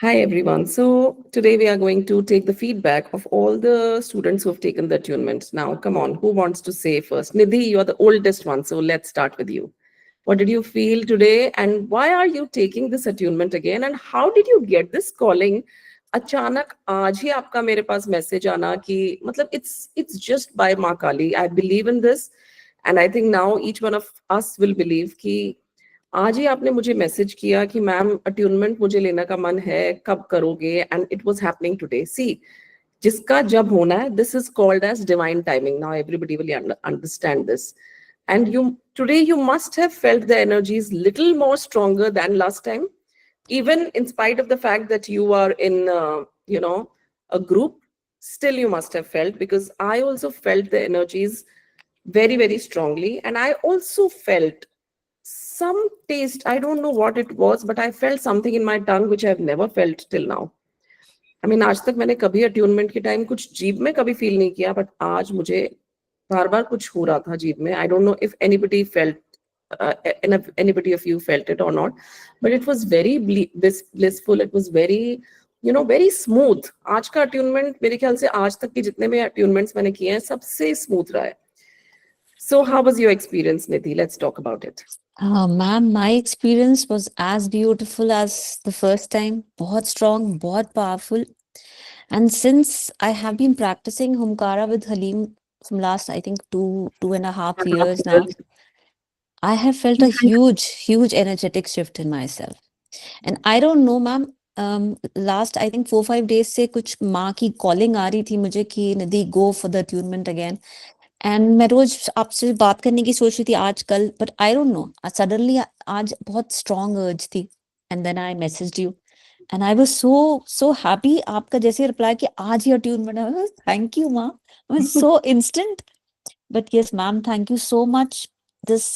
Hi everyone. So today we are going to take the feedback of all the students who have taken the attunements. Now, come on, who wants to say first? Nidhi, you are the oldest one, so let's start with you. What did you feel today, and why are you taking this attunement again? And how did you get this calling? अचानक आज ही आपका मेरे पास message आना कि मतलब it's just by माँ काली. I believe in this, and I think now each one of us will believe कि आज ही आपने मुझे मैसेज किया कि मैम अट्यूनमेंट मुझे लेने का मन है, कब करोगे? And it was happening today. See, जिसका जब होना है, this is called as divine timing. Now everybody will understand this. And you today you must have felt the energies little more stronger than last time, even in spite of the fact that you are in a group. Still you must have felt, because I also felt the energies very very strongly, and I also felt some taste. I don't know what it was, but I felt something in my tongue which I've never felt till now. I mean, आज तक मैंने कभी attunement के time कुछ जीभ में कभी feel नहीं किया, बट आज मुझे बार बार कुछ हो रहा था जीभ में. आई don't know if anybody felt, anybody of you felt it or not, but it was very blissful. It was very, very smooth. आज का attunement मेरे ख्याल से आज तक के जितने भी attunements मैंने किए हैं सबसे smooth रहा है. So how was your experience, Nidhi? Let's talk about it. Ma'am, my experience was as beautiful as the first time. बहुत strong, बहुत powerful. And since I have been practicing Humkara with Halim from last, I think, two and a half years now, I have felt a huge energetic shift in myself. And I don't know, ma'am, last, I think 4-5 days से कुछ माँ की calling आ रही थी मुझे कि निधि go for the attunement again. And मैं रोज आपसे बात करने की सोच रही थी आजकल, but I don't know, suddenly आज बहुत स्ट्रॉन्ग अर्ज थी. And then I messaged you and I was so happy. आपका जैसे रिप्लाई कि आज ही अट्यूनमेंट. थैंक यू माँ. So instant. But yes ma'am, thank you so much. This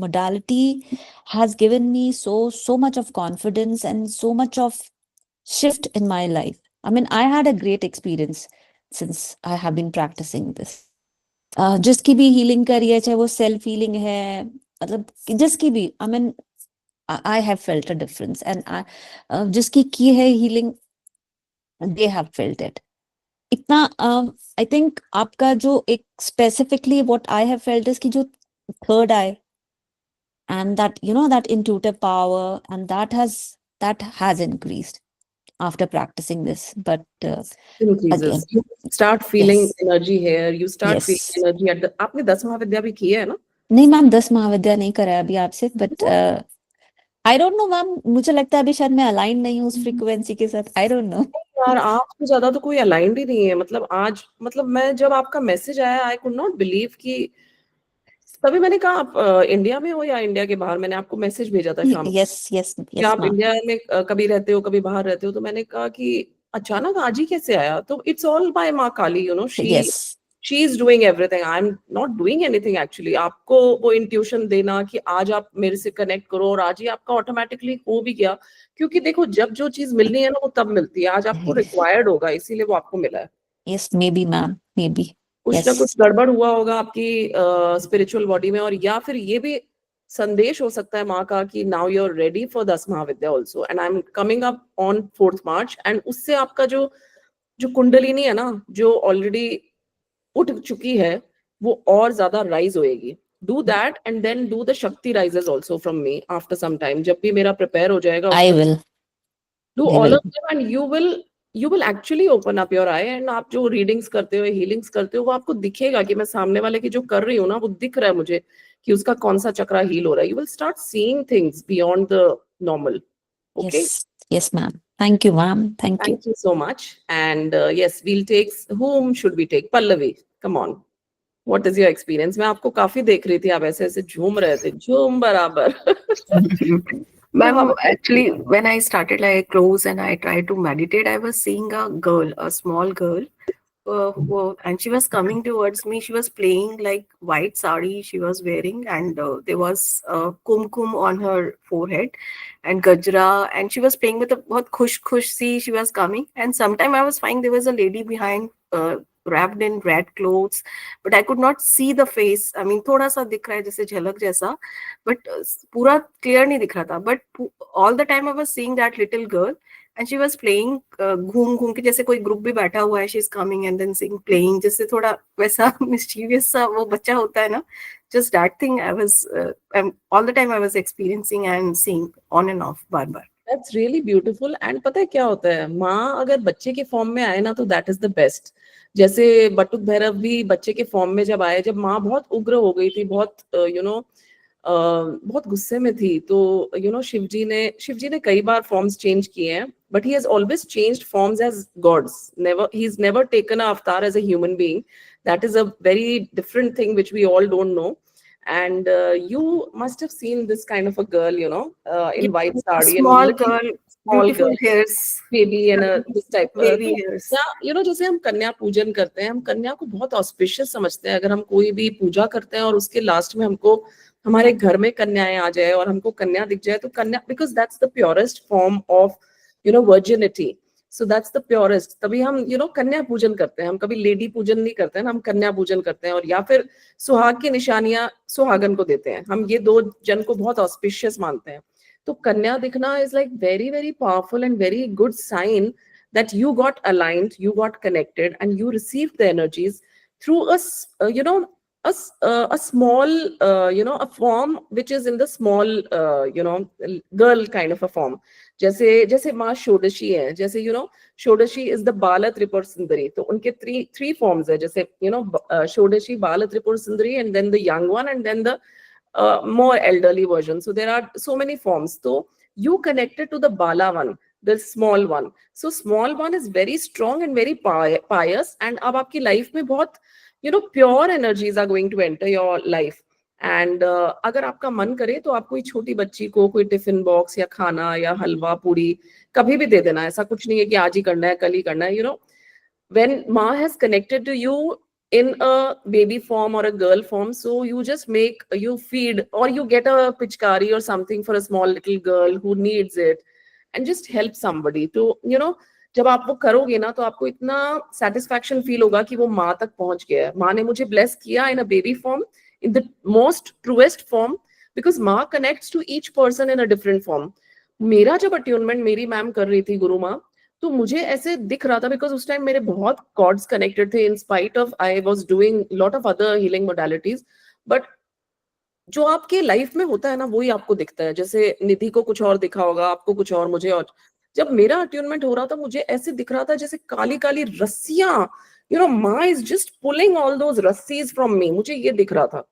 modality has given me so much of confidence and so much of shift in my life. I mean, I had a great experience since I have been practicing this. जिसकी भी healing करी है, चाहे वो self healing है, मतलब जिसकी भी, I mean I have felt a difference. And जिसकी की है healing, they have felt it. इतना आई थिंक आपका जो एक specifically what I have felt is कि जो third I and that intuitive power, and that has increased after practicing this. But increases. again, You start feeling yes, energy here. You start yes. feeling energy at the. आपने 10 महाविद्या भी की है ना? नहीं ma'am, 10 महाविद्या नहीं करा है अभी आपसे, but I don't no ma'am, मुझे लगता है अभी शायद मैं अलाइन नहीं हूँ उस फ्रीक्वेंसी के साथ. आई डोंट नो यार, आपसे ज्यादा तो कोई अलाइंड ही नहीं है. मतलब आज, मतलब मैं जब आपका मैसेज आया, आई कुड नॉट बिलीव कि तभी मैंने कहा आप इंडिया में हो या इंडिया के बाहर. मैंने आपको मैसेज भेजा था शाम को यस यस कि यस आप मैम. इंडिया में कभी रहते हो, कभी बाहर रहते हो. तो मैंने कहा कि अचानक आज ही कैसे आया. तो इट्स ऑल बाय माँ Kali. Yes she is doing everything. I am not doing anything actually. आपको वो इंट्यूशन देना कि आज आप मेरे से कनेक्ट करो, और आज ही आपका ऑटोमेटिकली हो भी गया. क्योंकि देखो, जब जो चीज मिलनी है ना, वो तब मिलती है. आज आपको रिक्वायर्ड होगा, इसीलिए वो आपको मिला है. Yes, may be ma'am, may be. कुछ ना यस, कुछ गड़बड़ हुआ होगा आपकी स्पिरिचुअल बॉडी में. और या फिर ये भी संदेश हो सकता है माँ का कि now you are ready for 10 Mahavidya also, and I am coming up on 4th March. And उससे आपका जो जो कुंडलिनी है ना, जो ऑलरेडी उठ चुकी है, वो और ज्यादा राइज होएगी. Do that, and then do the shakti rises also from me after some time. जब भी मेरा प्रिपेयर हो जाएगा, आई उसमें will. do I all will. of them, and you will actually open up your eye. And आप जो readings करते हो, हीलिंग्स करते हो, वो आपको दिखेगा कि मैं सामने वाले की जो कर रही हूँ ना, वो दिख रहा है मुझे कि उसका कौन सा चक्रा हील हो रहा है. You will start seeing things beyond the normal. Yes, Okay, yes ma'am. Thank you ma'am, thank you. thank you so much. And yes, we'll take, whom should we take? Pallavi, come on. What is your experience? मैं आपको काफी देख रही थी, आप ऐसे ऐसे झूम रहे थे, झूम बराबर. So how Ma'am, was it? actually, when I started like close and I tried to meditate, I was seeing a girl, a small girl, and she was coming towards me. She was playing like white sari she was wearing, and there was kumkum on her forehead and gajra, and she was playing with a बहुत खुश खुश सी. She was coming, and sometime I was finding there was a lady behind wrapped in red clothes, but I could not see the face. I mean, थोड़ा सा दिख रहा है जैसे झलक जैसा, but पूरा clear नहीं दिख रहा था. But all the time I was seeing that little girl, and she was playing घूम घूम के, जैसे कोई ग्रुप भी बैठा हुआ है, she's coming and then sing playing, जैसे थोड़ा वैसा mischievous सा वो बच्चा होता है ना. Just that thing I was all the time I was experiencing and seeing on and off bar bar. That's really beautiful. And पता है क्या होता है, माँ अगर बच्चे के फॉर्म में आए ना तो that is the best. जैसे बटुक भैरव भी बच्चे के फॉर्म में जब आए, जब माँ बहुत उग्र हो गई थी, बहुत बहुत गुस्से में थी, तो शिवजी ने कई बार फॉर्म्स चेंज किए हैं, but he has always changed forms as gods. He's never taken an avatar as a human being. That is a very different thing which we all don't know. And you must have seen this kind of a girl, in white sari, small and girl, small beautiful girl, hairs, baby, and this type. baby hairs. या जैसे हम कन्या पूजन करते हैं, हम कन्या को बहुत ऑस्पिशियस समझते हैं. अगर हम कोई भी पूजा करते हैं और उसके लास्ट में हमको हमारे घर में कन्याएं आ जाए और हमको कन्या दिख जाए, तो कन्या, because that's the purest form of virginity. So that's the purest. तभी हम कन्या पूजन करते हैं. हम कभी लेडी पूजन नहीं करते हैं, हम कन्या पूजन करते हैं. और या फिर सुहाग की निशानियां सुहागन को देते हैं. हम ये दो जन को बहुत ऑस्पिशियस मानते हैं. तो कन्या दिखना is like very very powerful and very good sign that you got aligned, you got connected, and you received the energies through a small, a form which is in the small, girl kind of a form. जैसे माँ षोडशी है, जैसे षोडशी is the बाला त्रिपुर सुंदरी. तो उनके three forms है, जैसे षोडशी, बाला त्रिपुर सुंदरी, and then the young one, and then the more elderly version. So there are so many forms. So you connected to the Bala one, the small one. So small one is very strong and very pious, and अब आपकी life में बहुत pure energies are going to enter your life. And अगर आपका मन करे तो आप कोई छोटी बच्ची को कोई टिफिन बॉक्स या खाना या हलवा पूरी कभी भी दे देना. ऐसा कुछ नहीं है कि आज ही करना है, कल ही करना है. When Ma has connected to you in a baby form or a girl form, so you just you feed, or you get a pichkari or something for a small little girl who needs it, and just help somebody. तो जब आप वो करोगे ना, तो आपको इतना satisfaction feel होगा कि वो माँ तक पहुंच गया है. माँ ने मुझे bless किया in a baby form, in the most truest form, because माँ connects to each person in a different form. मेरा जब attunement मेरी मैम कर रही थी, गुरु माँ, तो मुझे ऐसे दिख रहा था, बिकॉज उस टाइम मेरे बहुत कॉर्ड्स कनेक्टेड थे, in spite of I was doing lot of other healing modalities. But जो आपके लाइफ में होता है ना, वही आपको दिखता है. जैसे निधि को कुछ और दिखा होगा, आपको कुछ और, मुझे और. जब मेरा अट्यूनमेंट हो रहा था, मुझे ऐसे दिख रहा था जैसे काली काली रस्सियां, माँ is just pulling all those रस्सीज फ्रॉम मी. मुझे ये दिख रहा था.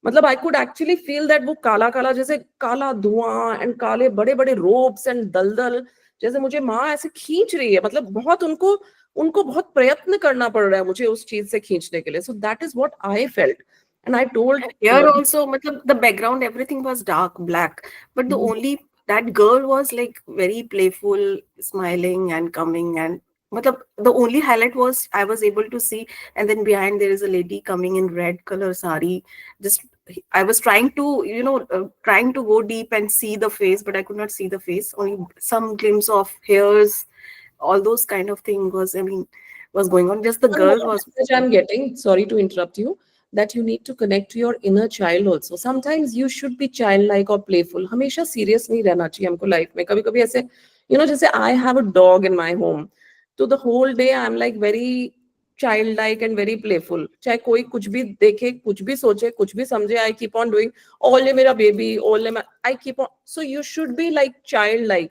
मतलब I could actually feel that वो काला काला, जैसे काला धुआं एंड काले बड़े बड़े रोप्स एंड दलदल, जैसे मुझे माँ ऐसे खींच रही है. मतलब बहुत उनको बहुत प्रयत्न करना पड़ रहा है मुझे उस चीज से खींचने के लिए. So that is what I felt. And I told here also, the background, everything was dark black, but the only that girl was like very playful, smiling and coming, and the only highlight was I was able to see, and then behind there is a lady coming in red color sari. Just I was trying to trying to go deep and see the face, but I could not see the face. Only some glimpse of hairs, all those kind of thing was going on. Just the girl was. I'm getting, sorry to interrupt you, that you need to connect to your inner child also. Sometimes you should be childlike or playful. हमेशा serious नहीं रहना चाहिए हमको life में. कभी कभी ऐसे जैसे I have a dog in my home, तो the whole day I'm like very childlike and very playful. चाहे कोई कुछ भी देखे, कुछ भी सोचे, कुछ भी समझे, I keep on doing, ओले मेरा baby, ओले I keep on. So you should be like childlike,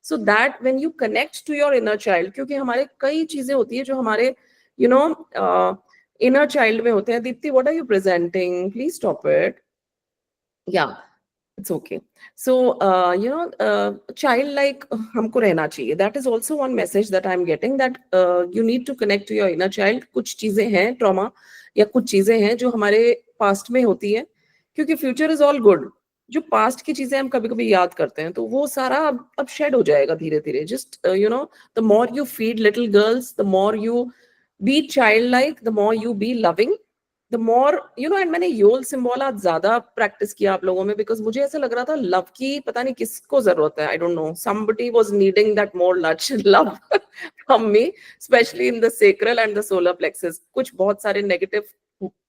so that when you connect to your inner child, क्योंकि हमारे कई चीजें होती है जो हमारे inner child में होते हैं. Deepti, what are you presenting? Please stop it. Yeah, it's okay. So childlike हमको रहना चाहिए. That is also one message that I'm getting, that you need to connect to your inner child. कुछ चीजें हैं trauma, या कुछ चीजें हैं जो हमारे past में होती है, क्योंकि future is all good. जो past की चीजें हम कभी कभी याद करते हैं, तो वो सारा अब shed हो जाएगा धीरे धीरे. Just the more you feed little girls, the more you be childlike, the more you be loving, the more you know, and मैंने योल सिंबल आज ज्यादा प्रैक्टिस किया आप लोगों में, बिकॉज मुझे ऐसा लग रहा था लव की पता नहीं किसको जरूरत है, आई don't no, somebody was needing that more love from me, especially in the sacral and the solar plexus. कुछ बहुत सारे नेगेटिव,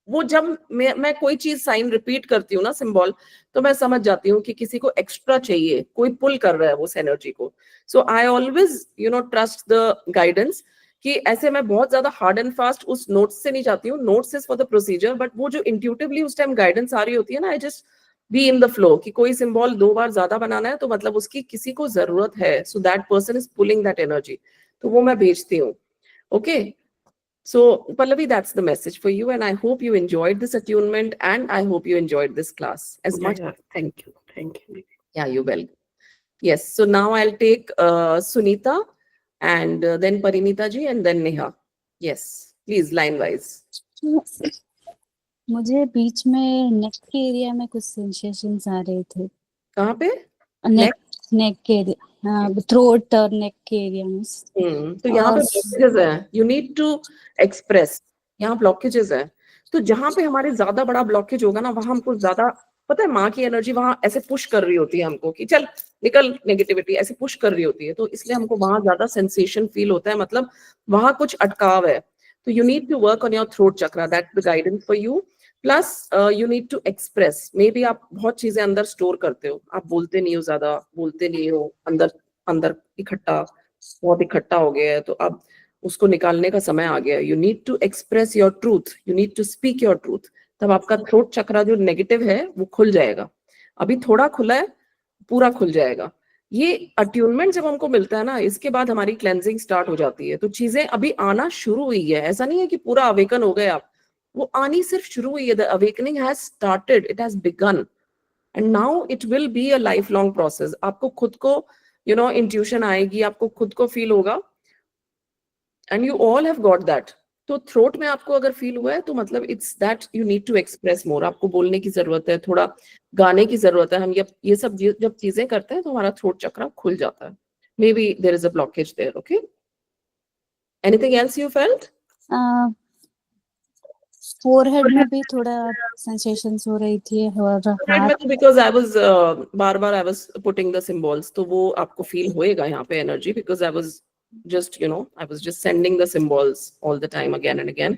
वो जब मैं कोई चीज साइन रिपीट करती हूँ ना, सिंबल, तो मैं समझ जाती हूँ कि किसी को एक्स्ट्रा चाहिए, कोई पुल कर रहा है उस एनर्जी को. So I always you know trust the guidance, कि ऐसे मैं बहुत ज्यादा हार्ड एंड फास्ट उस नोट्स से नहीं जाती हूँ. Notes is for the procedure, but वो जो इंट्यूटिवली उस टाइम गाइडेंस आ रही होती है ना, I just be in the flow, कि कोई सिंबल 2 बार ज्यादा बनाना है तो मतलब उसकी किसी को जरूरत है, so that person is pulling that energy, तो वो मैं भेजती हूँ. Okay, so Pallavi, that's the message for you, and I hope you enjoyed this attunement, and I hope you enjoyed this class as much. Yeah, thank you. Yeah, you will. Yes, so now I'll take Sunita, and then Parinita ji, and then Neha. Yes, please, line wise. मुझे बीच में नेक के area में कुछ sensations आ रहे थे. कहाँ पे? नेक के एरिया, थ्रोट और नेक के एरिया में. तो यहाँ पे ब्लॉकेजेस हैं, यू नीड टू एक्सप्रेस. यहाँ ब्लॉकेजेस हैं, तो जहाँ पे हमारे ज्यादा बड़ा ब्लॉकेज होगा ना, वहां हमको ज्यादा पता है, माँ की एनर्जी वहां ऐसे पुश कर रही होती है हमको कि चल निकल, नेगेटिविटी ऐसे पुश कर रही होती है, तो इसलिए हमको वहां ज्यादा सेंसेशन फील होता है, मतलब वहां कुछ अटकाव है. तो you need to work on your throat chakra, that the guidance for you. Plus you need to express. Maybe आप बहुत चीजें अंदर स्टोर करते हो, आप बोलते नहीं हो, ज्यादा बोलते नहीं हो, अंदर अंदर बहुत इकट्ठा हो गया है, तो अब उसको निकालने का समय आ गया. You need to express your truth, you need to speak your truth, तब आपका थ्रोट चक्रा जो नेगेटिव है वो खुल जाएगा. अभी थोड़ा खुला है, पूरा खुल जाएगा. ये अट्यूनमेंट जब हमको मिलता है ना, इसके बाद हमारी क्लेंजिंग स्टार्ट हो जाती है. तो चीजें अभी आना शुरू हुई है, ऐसा नहीं है कि पूरा अवेकन हो गए आप, वो आनी सिर्फ शुरू हुई है. The awakening has started, it has begin, and now it will be a life long process. आपको खुद को यू नो इंट्यूशन आएगी, आपको खुद को फील होगा, and you all have got that. तो थ्रोट में आपको अगर फील हुआ है तो मतलब it's that you need to express more. आपको बोलने की जरूरत है, थोड़ा गाने की जरूरत है. हम ये सब जब चीजें करते हैं तो हमारा थ्रोट चक्रा खुल जाता है. Maybe there is a blockage there. Okay, anything else you felt? Forehead में भी थोड़ा सेंसेशंस हो रही थी, और बिकॉज आई वाज बार I was putting the symbols, तो वो आपको फील होएगा यहाँ पे energy, because I was just you know I was just sending the symbols all the time again and again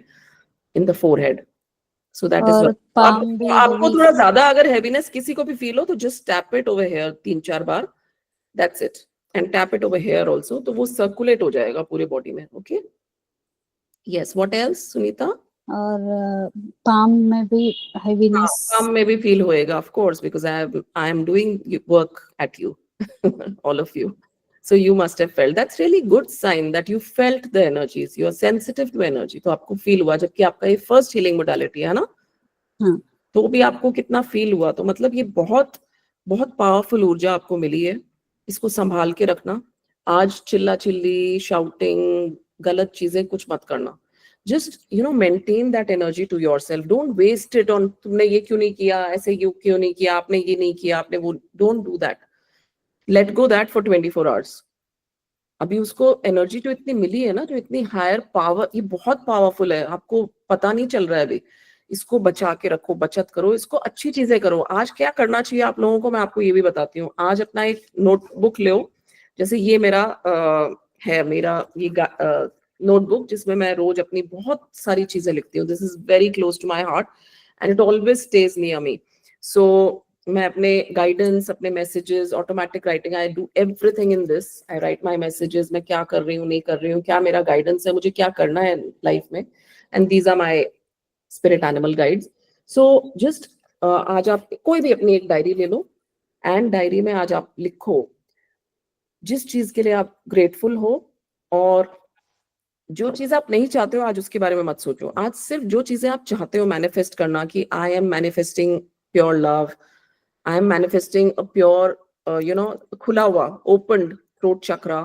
in the forehead, so that is what आपको थोड़ा ज्यादा अगर heaviness किसी को भी feel हो तो just tap it over here 3-4 bar, that's it, and tap it over here also, तो वो circulate हो जाएगा पूरे body में. okay, yes, what else Sunita? और palm में भी heaviness, palm में भी feel होएगा, of course, because I am doing work at you all of you. So you must have felt. That's really good sign that you felt the energies. You are sensitive to energy. तो आपको feel हुआ, जबकि आपका ये first healing modality है ना, तो भी आपको कितना feel हुआ. तो मतलब ये बहुत बहुत powerful ऊर्जा आपको मिली है. इसको संभाल के रखना. आज चिल्ला चिल्ली, shouting, गलत चीजें कुछ मत करना. Just you know maintain that energy to yourself. Don't waste it on तुमने ये क्यों नहीं किया, ऐसे क्यों नहीं किया, आपने ये नहीं किया, आपने वो. Don't do that. Let go that for 24 hours. अभी उसको एनर्जी जो इतनी मिली है ना, जो इतनी हायर पावर, ये बहुत पावरफुल है, आपको पता नहीं चल रहा है अभी. इसको बचा के रखो, बचत करो, इसको अच्छी चीजें करो. आज क्या करना चाहिए आप लोगों को, मैं आपको ये भी बताती हूँ. आज अपना एक नोटबुक लो, जैसे ये मेरा है, मेरा ये नोटबुक जिसमें मैं रोज अपनी बहुत सारी चीजें लिखती हूँ. This is very close to my heart and it always stays near me. So मैं अपने गाइडेंस, अपने messages, automatic writing, I do everything in this. I write my messages, मैं क्या कर रही हूँ, नहीं कर रही हूँ, क्या मेरा गाइडेंस है, मुझे क्या करना है लाइफ में, and these are my spirit animal guides. So just आज आप कोई भी अपनी एक डायरी ले लो, एंड डायरी में आज आप लिखो जिस चीज के लिए आप ग्रेटफुल हो, और जो चीज आप नहीं चाहते हो आज उसके बारे में मत सोचो. आज सिर्फ जो चीजें आप चाहते हो मैनिफेस्ट करना, कि I am manifesting pure love, I am manifesting a pure, खुला हुआ, opened throat chakra.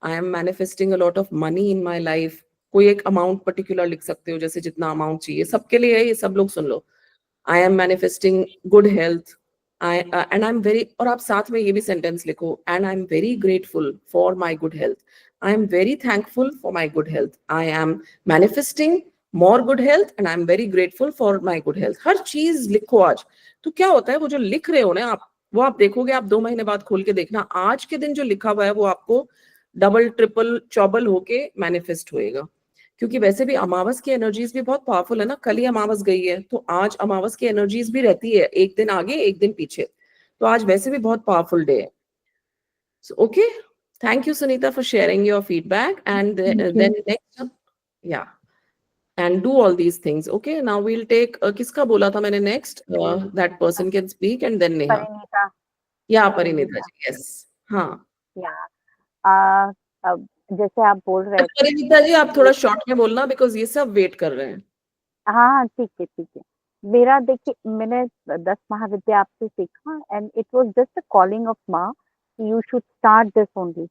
I am manifesting a lot of money in my life. कोई एक अमाउंट पर्टिकुलर लिख सकते हो, जैसे जितना अमाउंट चाहिए, सबके लिए है ये, सब लोग सुन लो. I am manifesting good health. And I'm very, और आप साथ में ये भी सेंटेंस लिखो, and I'm very grateful for my good health. I am very thankful for my good health. I am manifesting more good health and I'm very grateful for my good health. हर चीज लिखो आज। तो क्या होता है वो जो लिख रहे हो ना आप, वो आप देखोगे, आप 2 महीने बाद खोल के देखना, आज के दिन जो लिखा हुआ है वो आपको डबल ट्रिपल चौबल होके मैनिफेस्ट होएगा। क्योंकि वैसे भी अमावस की एनर्जीज भी बहुत पावरफुल है ना, कल ही अमावस गई है तो आज अमावस की एनर्जीज भी रहती है, एक दिन आगे एक दिन पीछे, तो आज वैसे भी बहुत पावरफुल डे है। So, okay, thank you, Sunita, for sharing your feedback. And Thank you. then next, yeah, and do all these things. Okay, now we'll take. किसका बोला था मैंने next? That person can speak, and then Neha. Parineeta Yeah, Parinita ji. Yes. हाँ. या अब जैसे आप बोल रहे थे, परिणीता जी आप थोड़ा शॉर्ट में बोलना, because ये सब वेट कर रहे हैं। हाँ हाँ ठीक है ठीक है। मेरा देखिए, मैंने 10 महाविद्या आपसे सीखा and it was just a calling of माँ, you should start this only,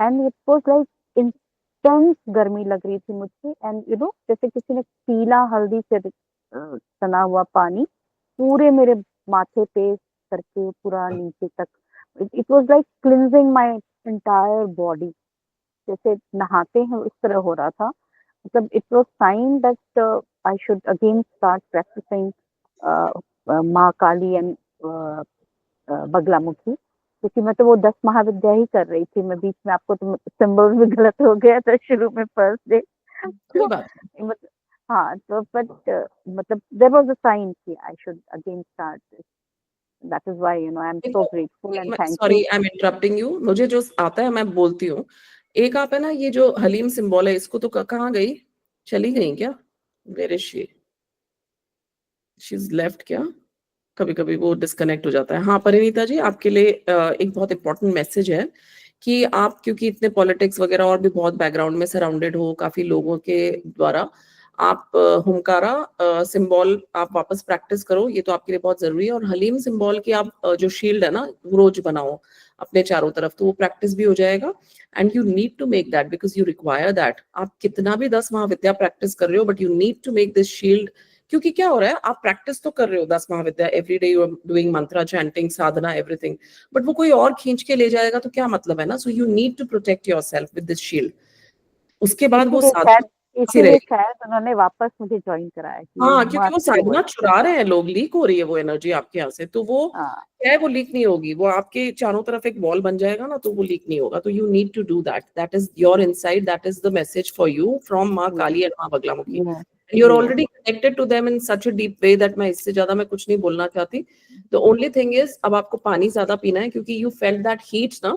and it was like intense गर्मी लग रही थी मुझे, एंड यू नो जैसे किसी ने पीला हल्दी से सना हुआ पानी पूरे मेरे माथे पे करके पूरा नीचे तक, it was like cleansing my entire body, जैसे नहाते हैं उस तरह हो रहा था। मतलब it was sign that I should again start practising Maa Kali and Baglamukhi, क्योंकि मैं तो वो 10 महाविद्या ही कर रही थी। मैं बीच में, आपको तो सिंबल भी गलत हो गया था शुरू में फर्स्ट डे। कोई बात नहीं। मतलब हाँ, तो बट मतलब देयर वाज अ साइन कि आई should again start this, that is why you know I am so grateful and thank sorry, you. I am interrupting you. मुझे जो आता है मैं बोलती हूँ। एक आप है ना, ये जो हलीम सिंबल है, इसको तो कहाँ गई, चली गई क्या? Where is she? She is left क्या? कभी कभी वो डिस्कनेक्ट हो जाता है। हाँ परिणीता जी, आपके लिए एक बहुत इंपॉर्टेंट मैसेज है कि आप, क्योंकि इतने पॉलिटिक्स वगैरह और भी बहुत बैकग्राउंड में सराउंडेड हो काफी लोगों के द्वारा, आप हुमकारा सिंबल आप वापस प्रैक्टिस करो, ये तो आपके लिए बहुत जरूरी है। और हलीम सिंबल की आप जो शील्ड है ना, वो रोज बनाओ अपने चारों तरफ, तो वो प्रैक्टिस भी हो जाएगा। And you need to make that because you require that. आप कितना भी 10 महाविद्या प्रैक्टिस कर रहे हो, but you need to make this shield. क्योंकि क्या हो रहा है, आप प्रैक्टिस तो कर रहे हो 10 Mahavidya, every day you are doing mantra, chanting, sadhana, everything, but वो कोई और खींच के ले जाएगा तो क्या मतलब है ना। So you need to protect yourself with this shield. उसके बाद वो साधना से इसीलिए रहेगी। शायद उन्होंने वापस मुझे ज्वाइन कराया कि हाँ, क्योंकि वो मस्त साधना हो। चुरा रहे हैं लोग, लीक हो रही है वो एनर्जी आपके यहाँ से, तो वो हाँ क्या है, वो लीक नहीं होगी, वो आपके चारों तरफ एक वॉल बन जाएगा ना, तो वो लीक नहीं होगा। तो you need to do that, that is your inside, that is the message for you from Maa Kali and माँ Baglamukhi. yes, You're yes. already connected to them in such a deep way that मैं इससे ज्यादा मैं कुछ नहीं बोलना चाहती। The only thing is, अब आपको पानी ज्यादा पीना है, क्योंकि you felt that heat ना,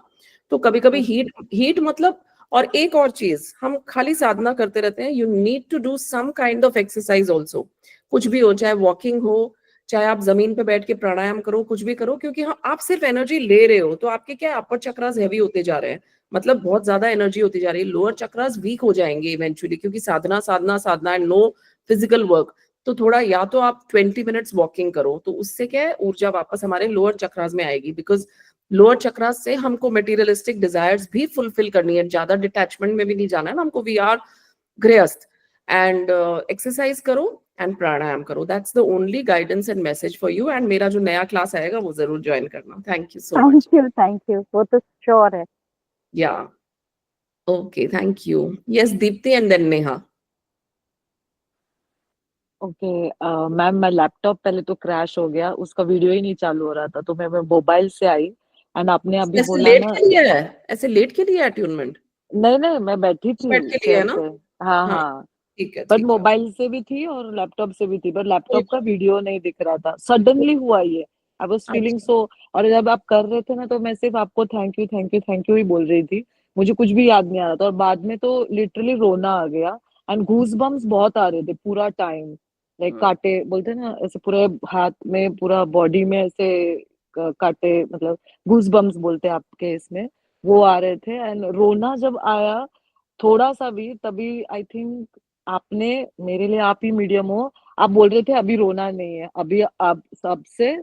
तो कभी कभी हीट मतलब। और एक और चीज, हम खाली साधना करते रहते हैं, you need to do some kind of exercise also. कुछ भी हो, चाहे वॉकिंग हो, चाहे आप जमीन पे बैठ के प्राणायाम करो, कुछ भी करो, क्योंकि हाँ आप सिर्फ एनर्जी ले रहे हो, तो आपके क्या अपर चक्रास हैवी होते जा रहे हैं, मतलब बहुत ज्यादा एनर्जी होती जा रही है, लोअर चक्रास वीक हो जाएंगे इवेंचुअली, क्योंकि साधना साधना साधना एंड नो फिजिकल वर्क। तो थोड़ा या तो आप 20 मिनट्स वॉकिंग करो, तो उससे क्या है, ऊर्जा वापस हमारे लोअर चक्रास में आएगी, बिकॉज लोअर चक्रास से हमको मटेरियलिस्टिक डिजायर्स भी फुलफिल करनी है, ज्यादा डिटैचमेंट में भी नहीं जाना है ना हमको, we are grihasth. And exercise करो एंड प्राणायाम करो, that's the only guidance and message for you. And मेरा जो नया क्लास आएगा वो जरूर ज्वाइन करना। Thank you so much. Thank you, वो तो श्योर है। या okay, thank you. Yes Deepti and then Neha. Okay ma'am, मैं लैपटॉप पहले तो क्रैश हो गया, उसका वीडियो ही नहीं चालू हो रहा था, तो मैं मोबाइल से आई। एंड आपने अभी ऐसे बोला लेट ना, के लिए है, ऐसे लेट के लिए अट्यूनमेंट नहीं नहीं, मैं बैठी बैठ थी के लिए है चेयर ना। पे। हाँ हाँ हाँ, ठीक है पर ठीक है। मोबाइल से भी थी और लैपटॉप से भी थी, पर कोई लैपटॉप का बात वीडियो नहीं दिख रहा था, सडनली हुआ ये। आई वाज नहीं। फीलिंग अच्छा सो, और जब आप कर रहे थे ना, तो मैं सिर्फ आपको thank you thank you thank you ही बोल रही थी, मुझे कुछ भी याद नहीं आ रहा था। और बाद में तो लिटरली रोना आ गया, एंड गूज बम्स बहुत आ रहे थे पूरा टाइम, लाइक कांटे बोलते हैं ना, ऐसे पूरे हाथ में, पूरा बॉडी में ऐसे कांटे, मतलब गूज बम्स बोलते हैं आपके इसमें, वो आ रहे थे। एंड रोना जब आया थोड़ा सा भी, तभी आई थिंक आपने, मेरे लिए आप ही मीडियम हो, आप बोल रहे थे अभी रोना नहीं है, अभी आप सबसे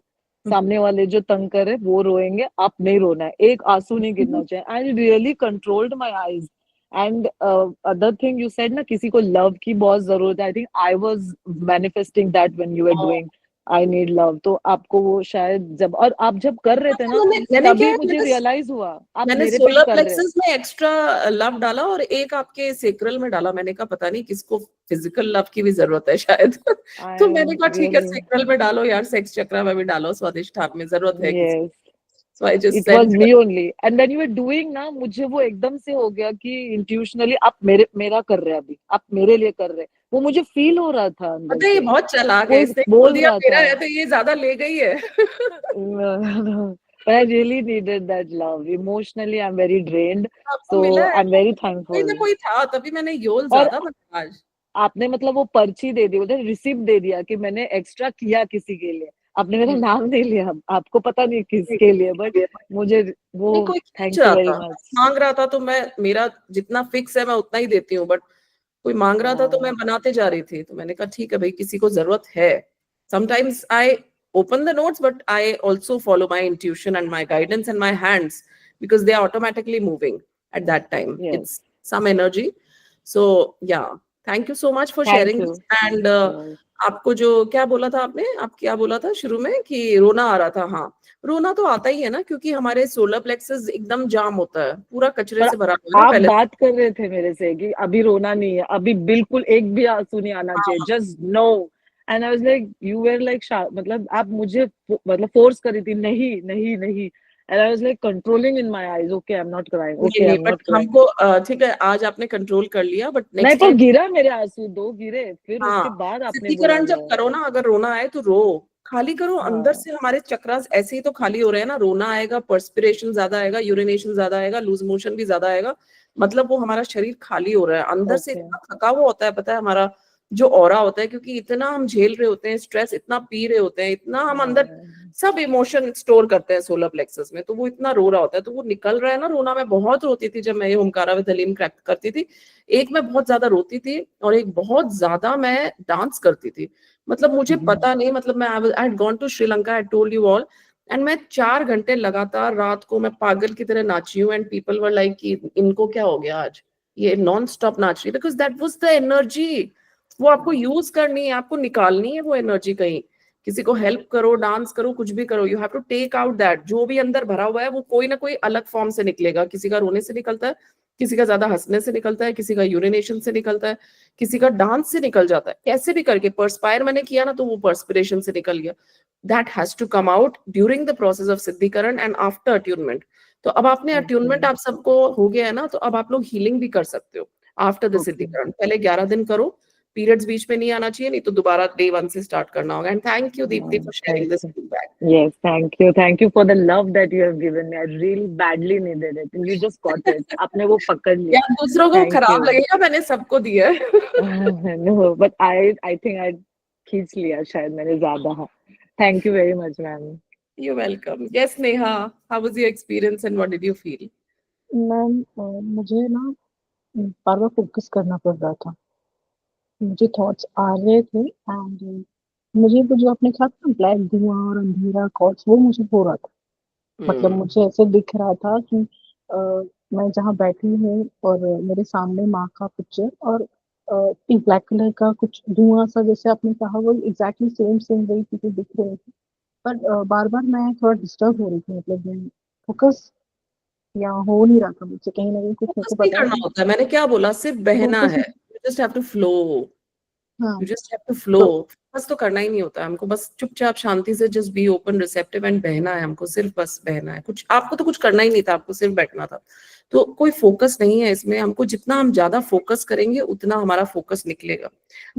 सामने वाले जो तंग कर रहे वो रोएंगे, आप नहीं रोना है, एक आंसू नहीं गिरना चाहिए। I really controlled my eyes. And other thing you said ना, किसी को लव की बहुत जरूरत है, I think I was manifesting that when you were doing. I need love, तो आपको वो शायद जब, और आप जब कर रहे थे ना मैंने क्या तभी है, मुझे रियलाइज हुआ आप मैंने मेरे पे ही सोलर कर रहे हो। प्लेक्सस में एक्स्ट्रा लव डाला और एक आपके सेक्रल में डाला। मैंने कहा पता नहीं किसको फिजिकल लव की भी जरूरत है शायद तो आई मैंने कहा ठीक है रियली, सेक्रल में डालो यार, सेक्स चक्रा में भी डालो, स्वादिष्ट हाथ में जरूरत है किसी। Yes, so I just it was send. Me only, and when you were doing ना, मुझे वो एकदम से हो गया कि इंट्यूशनली आप मेरा कर रहे हैं, अभी आप मेरे लिए कर रहे हैं, वो मुझे फील हो रहा था अंदर पता है ये से, बहुत चालाक है, कोई इसने बोल बोल दिया रहा मेरा था। है तो ये ज्यादा ले गई है But I really needed that love. Emotionally, I'm very drained. आपको So मिला है, I'm very कोई ना thankful. कोई था तभी मैंने योल और ज्यादा बना आज। आपने मतलब वो पर्ची दे दी, उधर रिसिप्ट दे दिया कि मैंने एक्स्ट्रा किया किसी के लिए, आपने मेरा नाम नहीं लिया, आपको पता नहीं किसके लिए, बट मुझे वो, नहीं कोई खींच थैंक यू रहा वेरी था, मच। मांग रहा था तो मैं, मेरा जितना फिक्स है मैं उतना ही देती हूँ, बट कोई मांग रहा था तो मैं बनाते जा रही थी, तो मैंने कहा ठीक है भाई किसी को जरूरत है। Sometimes I open the notes but I also follow my intuition and my guidance and my hands because they are automatically moving at that time. Yes, It's some energy. So yeah, thank you so much for thank sharing you. this. And Yes. आपको जो क्या बोला था आपने, आप क्या बोला था शुरू में कि रोना आ रहा था? हाँ, रोना तो आता ही है ना, क्योंकि हमारे सोलर प्लेक्सस एकदम जाम होता है, पूरा कचरे पर से भरा हुआ है ना आप पहले। बात कर रहे थे मेरे से कि अभी रोना नहीं है, अभी बिल्कुल एक भी आंसू नहीं आना चाहिए, हाँ, just no, and I was like you were like, मतलब आप मुझे मतलब फोर्स कर रही थी, नहीं नहीं नहीं, and I was like controlling in my eyes, okay I am not crying, नहीं ओके आई नहीं, एम बट नॉट क्राइंग। हमको ठीक है आज आपने कंट्रोल कर लिया, बट नहीं, नेक्स्ट पर टाइम। गिरा मेरे आंसू, 2 गिरे, फिर उसके हाँ, बाद आपने बोला सिद्धिकरण जब नो। करो ना, अगर रोना आए तो रो, खाली करो अंदर हाँ, से। हमारे चक्रास ऐसे ही तो खाली हो रहे हैं ना, रोना आएगा, पर्सपिरेशन ज्यादा आएगा, यूरिनेशन ज्यादा आएगा, लूज मोशन भी ज्यादा आएगा, मतलब वो हमारा शरीर खाली हो रहा है अंदर से, ओके, इतना थका हुआ होता है, पता है हमारा जो ऑरा होता है, क्योंकि इतना हम झेल रहे होते हैं स्ट्रेस, इतना पी रहे होते हैं, इतना हम अंदर सब इमोशन स्टोर करते हैं सोलर प्लेक्सस में, तो वो इतना रो रहा होता है, तो वो निकल रहा है ना रोना। मैं बहुत रोती थी जब मैं ये ओमकारा विद हलीम क्रैक करती थी, एक मैं बहुत ज्यादा रोती थी और एक बहुत ज्यादा मैं डांस करती थी, मतलब मुझे पता नहीं, मतलब मैं I had gone to Sri Lanka, I told you all, and मैं 4 घंटे लगातार रात को मैं पागल की तरह नाची हूँ, एंड पीपल वर लाइक कि इनको क्या हो गया आज, ये नॉन स्टॉप नाच रही, because that was the energy. वो आपको यूज करनी है, आपको निकालनी है वो एनर्जी कहीं, किसी को हेल्प करो, डांस करो, कुछ भी करो, you have to take out that, जो भी अंदर भरा हुआ है वो कोई ना कोई अलग फॉर्म से निकलेगा, किसी का रोने से निकलता है, किसी का ज्यादा हंसने से निकलता है, किसी का यूरिनेशन से निकलता है, किसी का डांस से निकल जाता है, कैसे भी करके पर्सपायर मैंने किया ना तो वो पर्सपिरेशन से निकल गया। That has to come out during the process of सिद्धिकरण एंड आफ्टर अट्यूनमेंट। तो अब आपने अट्यूनमेंट आप सबको हो गया है ना, तो अब आप लोग हीलिंग भी कर सकते हो आफ्टर द सिद्धिकरण। पहले 11 दिन करो, पीरियड्स बीच में नहीं आना चाहिए, नहीं तो दोबारा डे 1 से स्टार्ट करना होगा। And thank you Deepti for sharing this feedback. yes, thank you for the love that you have given me, I really badly needed it, and you just got it, आपने वो पकड़ लिया, यार दूसरों को thank खराब you. लगेगा, मैंने सबको दिया है No, but I think I खींच लिया शायद मैंने ज्यादा, thank you very much ma'am. You're welcome. Yes, Neha, how was your experience and what did you feel? Ma'am मुझे ना बार बार फोकस करना पड़ रहा था, मुझे थॉट्स आ रहे थे, एंड मुझे वो जो आपने कहा था ब्लैक धुआं और अंधेरा कॉट्स, वो मुझे हो रहा था, मतलब मुझे ऐसे दिख रहा था कि अ, मैं जहाँ बैठी हूँ और मेरे सामने माँ का पिक्चर और ब्लैक कलर का कुछ धुआं सा, जैसे आपने कहा वो एग्जैक्टली सेम वही चीजें दिख रही थी, पर बार बार मैं थोड़ा डिस्टर्ब हो रही थी, मतलब मैं फोकस यहाँ हो नहीं रहा था मुझसे, कहीं ना कहीं कुछ मेरे फोकस को नहीं पता करना नहीं, होता है, मैंने क्या बोला, सिर्फ बहना फोकस। है, you just have to flow, हाँ, you just have to flow. बस तो करना ही नहीं होता है हमको, बस चुपचाप शांति से just be open receptive and बहना है हमको, सिर्फ बस बहना है, कुछ आपको तो कुछ करना ही नहीं था, आपको सिर्फ बैठना था, तो कोई फोकस नहीं है इसमें। हमको जितना हम ज्यादा फोकस करेंगे उतना हमारा फोकस निकलेगा,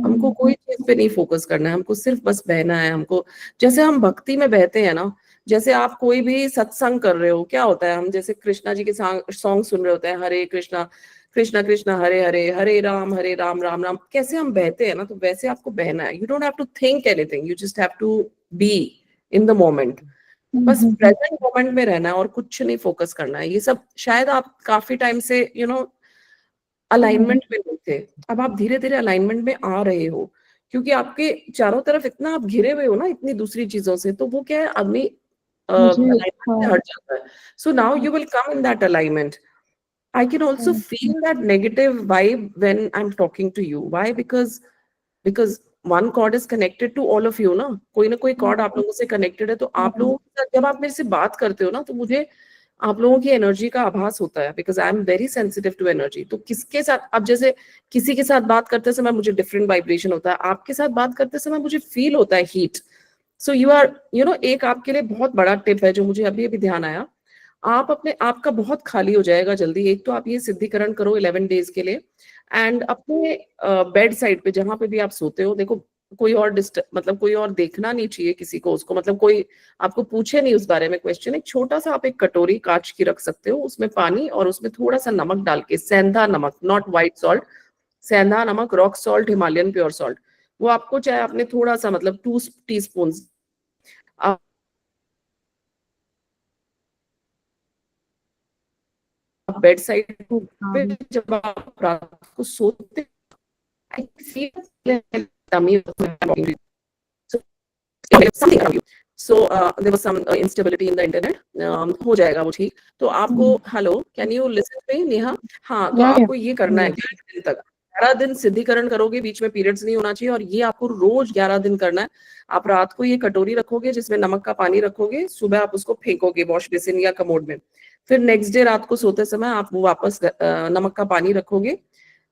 हमको कोई चीज पे नहीं फोकस करना है, हमको सिर्फ बस बहना है हमको। जैसे हम भक्ति में बहते हैं ना, जैसे आप कोई भी सत्संग कर रहे हो, क्या होता है, हम जैसे कृष्णा जी के सॉन्ग सुन रहे होते हैं, हरे कृष्णा कृष्णा कृष्णा हरे हरे, हरे राम राम राम, कैसे हम बहते हैं ना, तो वैसे आपको बहना है। You don't have to think anything, you just have to be in the moment, बस प्रेजेंट मोमेंट में रहना है और कुछ नहीं फोकस करना है। ये सब शायद आप काफी टाइम से अलाइनमेंट में नहीं थे, अब आप धीरे धीरे अलाइनमेंट में आ रहे हो, क्योंकि आपके चारों तरफ इतना आप घिरे हुए हो ना इतनी दूसरी चीजों से, तो वो क्या है, आदमी मुझे अलाइनमेंट से हट जाता है। So now you will come in that alignment. I can also feel that negative vibe when I'm talking to you. Why? Because one cord is connected to all of you ना, कोई ना कोई cord आप लोगों से connected है, तो आप लोगों के साथ जब आप मेरे से बात करते हो ना, तो मुझे आप लोगों की एनर्जी का आभास होता है, because I am very sensitive to energy. तो किसके साथ, अब जैसे किसी के साथ बात करते समय मुझे डिफरेंट वाइब्रेशन होता है, आपके साथ बात करते समय मुझे फील होता है हीट। सो यू आर एक आपके लिए बहुत बड़ा टिप है जो मुझे अभी अभी ध्यान आया, आप अपने आप का बहुत खाली हो जाएगा जल्दी। एक तो आप ये सिद्धिकरण करो 11 डेज के लिए, एंड अपने बेड साइड पे जहां पे भी आप सोते हो, देखो कोई और मतलब कोई और देखना नहीं चाहिए किसी को उसको, मतलब कोई आपको पूछे नहीं उस बारे में क्वेश्चन, एक छोटा सा आप एक कटोरी कांच की रख सकते हो, उसमें पानी और उसमें थोड़ा सा नमक डाल के, सेंधा नमक, नॉट व्हाइट सॉल्ट, सेंधा नमक, rock salt, Himalayan pure salt, वो आपको चाहे आपने थोड़ा सा मतलब 2 टीस्पून बेड साइड पे जब आप रात को सोते, I feel tummy something around you. So there was some instability in the internet. हो जाएगा वो ठीक। तो आपको, hello, can you listen me Neha? हाँ, तो आपको ये करना है 11 दिन तक, 11 दिन सिद्धिकरण करोगे, बीच में पीरियड्स नहीं होना चाहिए, और ये आपको रोज 11 दिन करना है। आप रात को ये कटोरी रखोगे जिसमें नमक का पानी रखोगे, सुबह आप उसको फेंकोगे वॉश बेसिन या कमोड में, फिर नेक्स्ट डे रात को सोते समय आप वो वापस नमक का पानी रखोगे,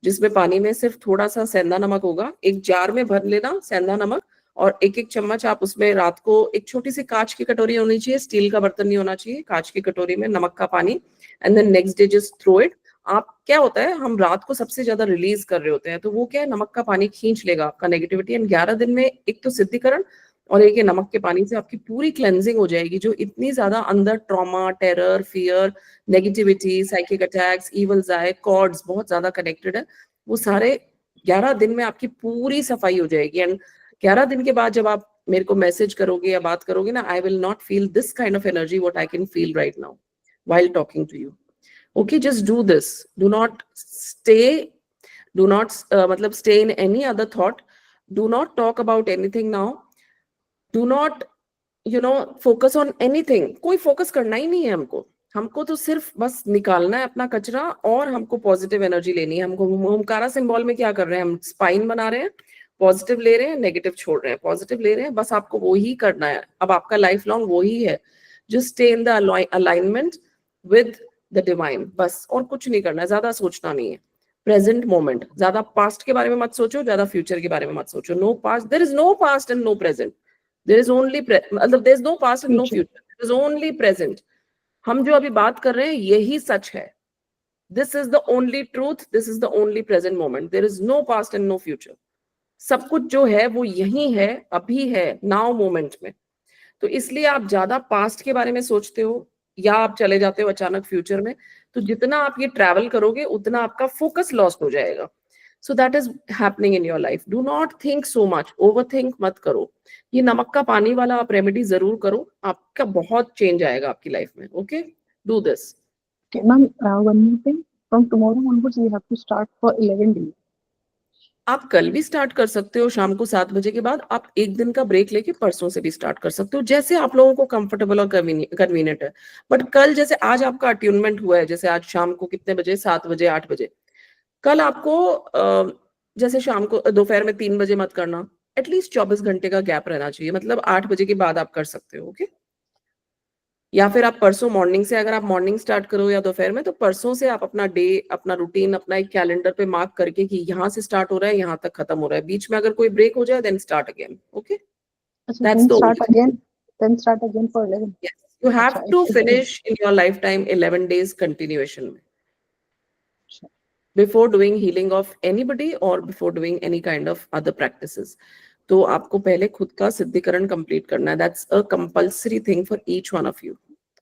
जिसमें पानी में सिर्फ थोड़ा सा सेंधा नमक होगा, एक जार में भर लेना सेंधा नमक, और एक एक चम्मच आप उसमें रात को, एक छोटी सी कांच की कटोरी होनी चाहिए, स्टील का बर्तन नहीं होना चाहिए, कांच की कटोरी में नमक का पानी, and then next day just throw it. आप, क्या होता है, हम रात को सबसे ज्यादा रिलीज कर रहे होते हैं, तो वो क्या है, नमक का पानी खींच लेगा आपका नेगेटिविटी, एंड 11 दिन में एक तो सिद्धिकरण और एक ये नमक के पानी से आपकी पूरी क्लेंजिंग हो जाएगी। जो इतनी ज्यादा अंदर trauma, terror, fear, negativity, psychic attacks, evils आए, कॉर्ड्स बहुत ज्यादा कनेक्टेड है, वो सारे 11 दिन में आपकी पूरी सफाई हो जाएगी। एंड 11 दिन के बाद जब आप मेरे को मैसेज करोगे या बात करोगे ना, आई will not feel this kind of energy what I can feel right now while talking to you. Okay, just do this. Do not मतलब stay in any other thought. Do not talk about anything now. Do not focus on anything. कोई focus करना ही नहीं है हमको तो सिर्फ बस निकालना है अपना कचरा, और हमको पॉजिटिव एनर्जी लेनी है। हमको ओमकारा सिंबल में क्या कर रहे हैं, हम स्पाइन बना रहे हैं, पॉजिटिव ले रहे हैं, नेगेटिव छोड़ रहे हैं, पॉजिटिव ले रहे हैं, बस आपको वो ही करना है। अब आपका लाइफ लॉन्ग वो ही है, just stay in the alignment with the divine, बस, और कुछ नहीं करना है, ज्यादा सोचना नहीं है। प्रेजेंट मोमेंट, ज्यादा पास्ट के बारे में मत सोचो, ज्यादा फ्यूचर के बारे में मत सोचो। No past, there is no past and no present, there is only मतलब there is no past and no future, there is only present. हम जो अभी बात कर रहे हैं यही सच है, this is the only truth, this is the only present moment, there is no past and no future. सब कुछ जो है वो यही है, अभी है, नाउ मोमेंट में। तो इसलिए आप ज्यादा पास्ट के बारे में सोचते हो या आप चले जाते हो अचानक फ्यूचर में, तो जितना आप ये ट्रैवल करोगे उतना आपका फोकस लॉस्ट हो जाएगा। So that is happening in your life. Do not think so much, over think मत करो। ये नमक का पानी वाला आप रेमेडी जरूर करो, आपका बहुत चेंज आएगा आपकी लाइफ में। Okay, do this. Okay, ma'am, one more thing. From tomorrow onwards, we have to start for 11 days. आप कल भी स्टार्ट कर सकते हो शाम को 7 बजे के बाद, आप एक दिन का ब्रेक लेके परसों से भी स्टार्ट कर सकते हो, जैसे आप लोगों को कंफर्टेबल और कन्वीनियंट है। बट कल, जैसे आज आपका अट्यूनमेंट हुआ है, जैसे आज शाम को कितने बजे, 7 बजे, 8 बजे, कल आपको जैसे शाम को दोपहर में 3 बजे मत करना, एटलीस्ट 24 घंटे का गैप रहना चाहिए, मतलब 8 बजे के बाद आप कर सकते हो। ओके, या फिर आप परसों मॉर्निंग से, अगर आप मॉर्निंग स्टार्ट करो या दोपहर में, तो परसों से आप अपना डे, अपना रूटीन, अपना एक कैलेंडर पे मार्क करके कि यहाँ से स्टार्ट हो रहा है, यहाँ तक खत्म हो रहा है, बीच में अगर कोई ब्रेक हो जाए देन स्टार्ट अगेन। ओके, अच्छा, that's the then start again for 11. yes, you have अच्छा, to it's finish in your lifetime 11 days continuation में, अच्छा, before doing healing of anybody or before doing any kind of other practices. तो आपको पहले खुद का सिद्धिकरण complete करना है, that's a compulsory thing for each one of you.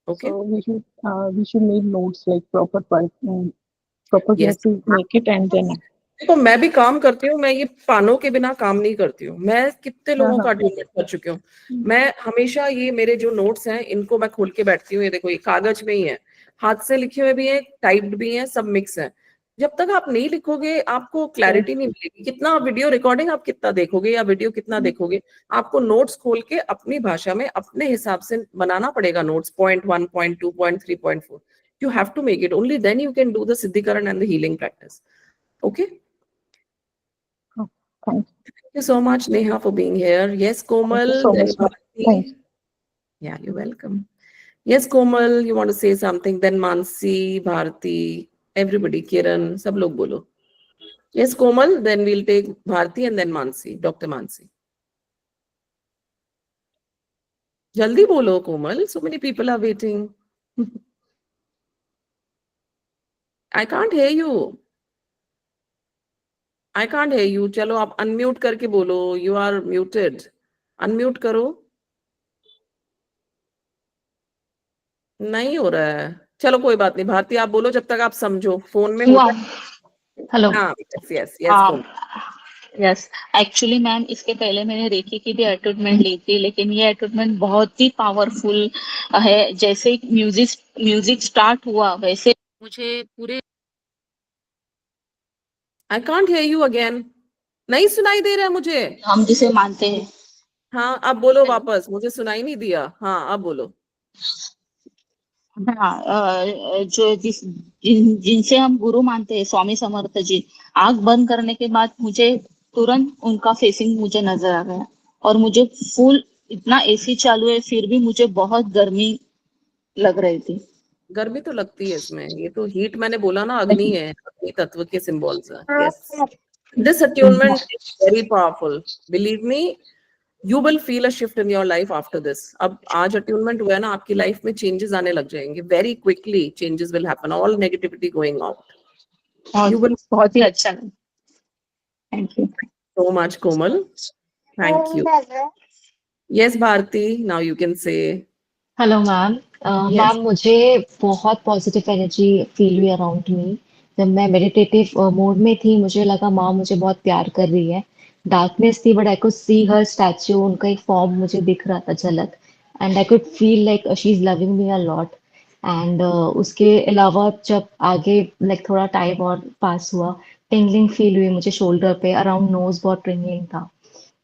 Okay, so we should make notes like proper we yes. have to make it and then देखो, मैं भी काम करती हूँ, मैं ये पानों के बिना काम नहीं करती हूँ। मैं कितने लोगों हाँ, का अटेंडेंस कर चुकी हूँ। मैं हमेशा ये मेरे जो नोट्स हैं इनको मैं खोल के बैठती हूँ। ये देखो, ये कागज में ही है, हाथ से लिखे हुए भी हैं, टाइप्ड भी हैं, सब मिक्स है। जब तक आप नहीं लिखोगे आपको क्लैरिटी नहीं मिलेगी। कितना वीडियो रिकॉर्डिंग आप कितना देखोगे या वीडियो कितना देखोगे, आपको नोट्स खोल के अपनी भाषा में अपने हिसाब से बनाना पड़ेगा notes, point 1, point 2, point 3, point 4। You have to make it, only then you can do the सिद्धिकरण and the healing practice. Okay, thank you. you so much, Neha, for being here. Yes, Komal. Thank you so Then much, ma'am. Bharti. Thank you. Yeah, you're welcome. Yes, Komal, you want to say something? Then Mansi, Bharti, everybody, Kiran, sab log bolo. Yes, Komal. Then we'll take Bharti and then Mansi, Dr. Mansi. Jaldi bolo, Komal. So many people are waiting. I can't hear you. I can't hear you. चलो आप unmute करके बोलो. You are muted. Unmute करो. नहीं हो रहा है. चलो कोई बात नहीं. भारती आप बोलो जब तक आप समझो. फोन में होता है. हेलो हाँ, yes, कोमल. यस एक्चुअली मैम इसके पहले मैंने रेकी की भी अटैचमेंट ली थी, लेकिन ये अटैचमेंट बहुत ही पावरफुल है। जैसे म्यूजिक स्टार्ट हुआ वैसे मुझे पूरे I can't hear you again. नहीं सुनाई दे रहा है मुझे. हम जिसे मानते हैं। हाँ, अब बोलो वापस. मुझे सुनाई नहीं दिया. हाँ, अब बोलो. हाँ जो जिनसे हम गुरु मानते हैं स्वामी समर्थ जी, आंख बंद करने के बाद मुझे तुरंत उनका फेसिंग मुझे नजर आ गया और मुझे फुल इतना एसी चालू है फिर भी मुझे बहुत गर्मी लग रही थी। गर्मी तो लगती है इसमें. ये तो हीट मैंने बोला ना, अग्नि है. अग्नि तत्व के सिंबल्स हैं. Yes. This attunement is very powerful. Believe me, you will feel a shift in your life after this. अब आज attunement हुआ है ना, आपकी लाइफ में changes आने लग जाएंगे. Very quickly changes will happen. All negativity going out. और You will बहुत ही अच्छा। Thank you so much, Komal. Thank you. Yes, Bharti. Now you can say. Hello ma'am. Yes. Ma'am मुझे बहुत पॉजिटिव एनर्जी फील हुई around me. जब मैं meditative mode में थी मुझे लगा माँ मुझे बहुत प्यार कर रही है। डार्कनेस थी but I could see her statue, उनका एक फॉर्म मुझे दिख रहा था झलक, and I could feel like she is loving me a lot. And उसके अलावा जब आगे लाइक थोड़ा टाइम और पास हुआ, टिंगलिंग फील हुई मुझे शोल्डर पे, अराउंड नोज बहुत ट्रिंगलिंग था।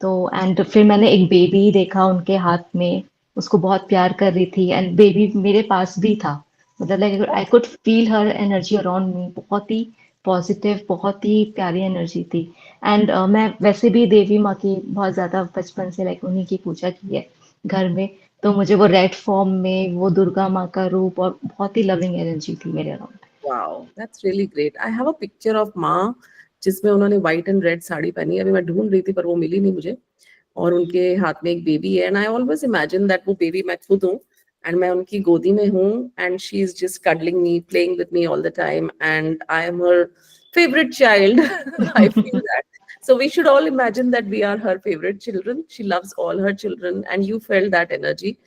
तो एंड फिर मैंने एक बेबी देखा उनके हाथ में, उसको बहुत प्यार कर रही थी एंड बेबी मेरे पास भी था। मतलब like I could feel her energy around me, बहुत ही पॉजिटिव, बहुत ही प्यारी एनर्जी थी। एंड मैं वैसे भी देवी माँ की बहुत ज्यादा बचपन से लाइक उन्हीं की पूजा की है घर में, तो मुझे वो रेड फॉर्म में वो दुर्गा माँ का रूप और बहुत ही लविंग एनर्जी थी मेरे around. Wow, that's really great. I have a picture of माँ जिसमें उन्होंने व्हाइट एंड रेड साड़ी पहनी है. अभी मैं ढूंढ रही थी पर वो मिली नहीं मुझे. और उनके हाथ में एक बेबी है. And I always imagine that वो बेबी मैं खुद हूँ एंड मैं उनकी गोदी में हूँ and she is just cuddling me, playing with me all the time and I M her favourite child. I feel that. So we should all imagine that we are her favorite children. She loves all her children and you felt that energy.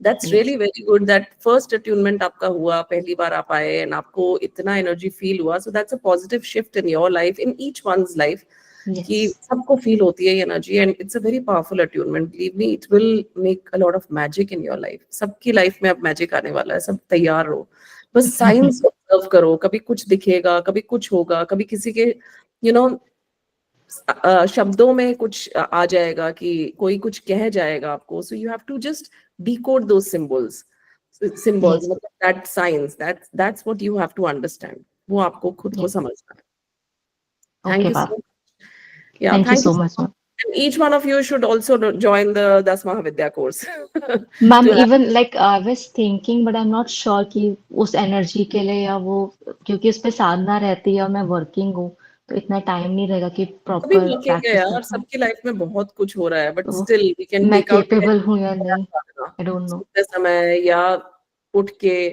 That's Yes. really very good. That first attunement आपका हुआ, पहली बार आप आए and आपको इतना energy feel हुआ. So that's a positive shift in your life, in each one's life. कि Yes. सबको फील होती है ये energy and it's a very powerful attunement. Believe me, it will make a lot of magic in your life. सबकी life में अब magic आने वाला है. सब तैयार रहो. बस साइंस ऑब्जर्व करो. कभी कुछ दिखेगा, कभी कुछ होगा, कभी किसी के शब्दों में कुछ आ जाएगा कि कोई कुछ कह जाएगा आपको. So you have to just decode those symbols. Yes. मतलब that science, that's what you have to understand. वो आपको खुद को Yes. समझना है. Thank Okay, you so ma'am. much. Yeah, Thank you thank so you. much, ma'am. And each one of you should also join the 10 Mahavidya course. Ma'am To have- even like I was thinking but I am not sure कि उस energy के लिए या वो, क्योंकि उस पे साधना रहती है और मैं वर्किंग हूँ तो इतना टाइम नहीं रहेगा कि अभी प्रॉपर working है प्रैक्टिस कर यार, पाऊँ। सबकी लाइफ में बहुत कुछ हो रहा है, but तो still we can मैं take out केपेबल हूँ या नहीं, आई डोंट नो। सोते समय या उठ के,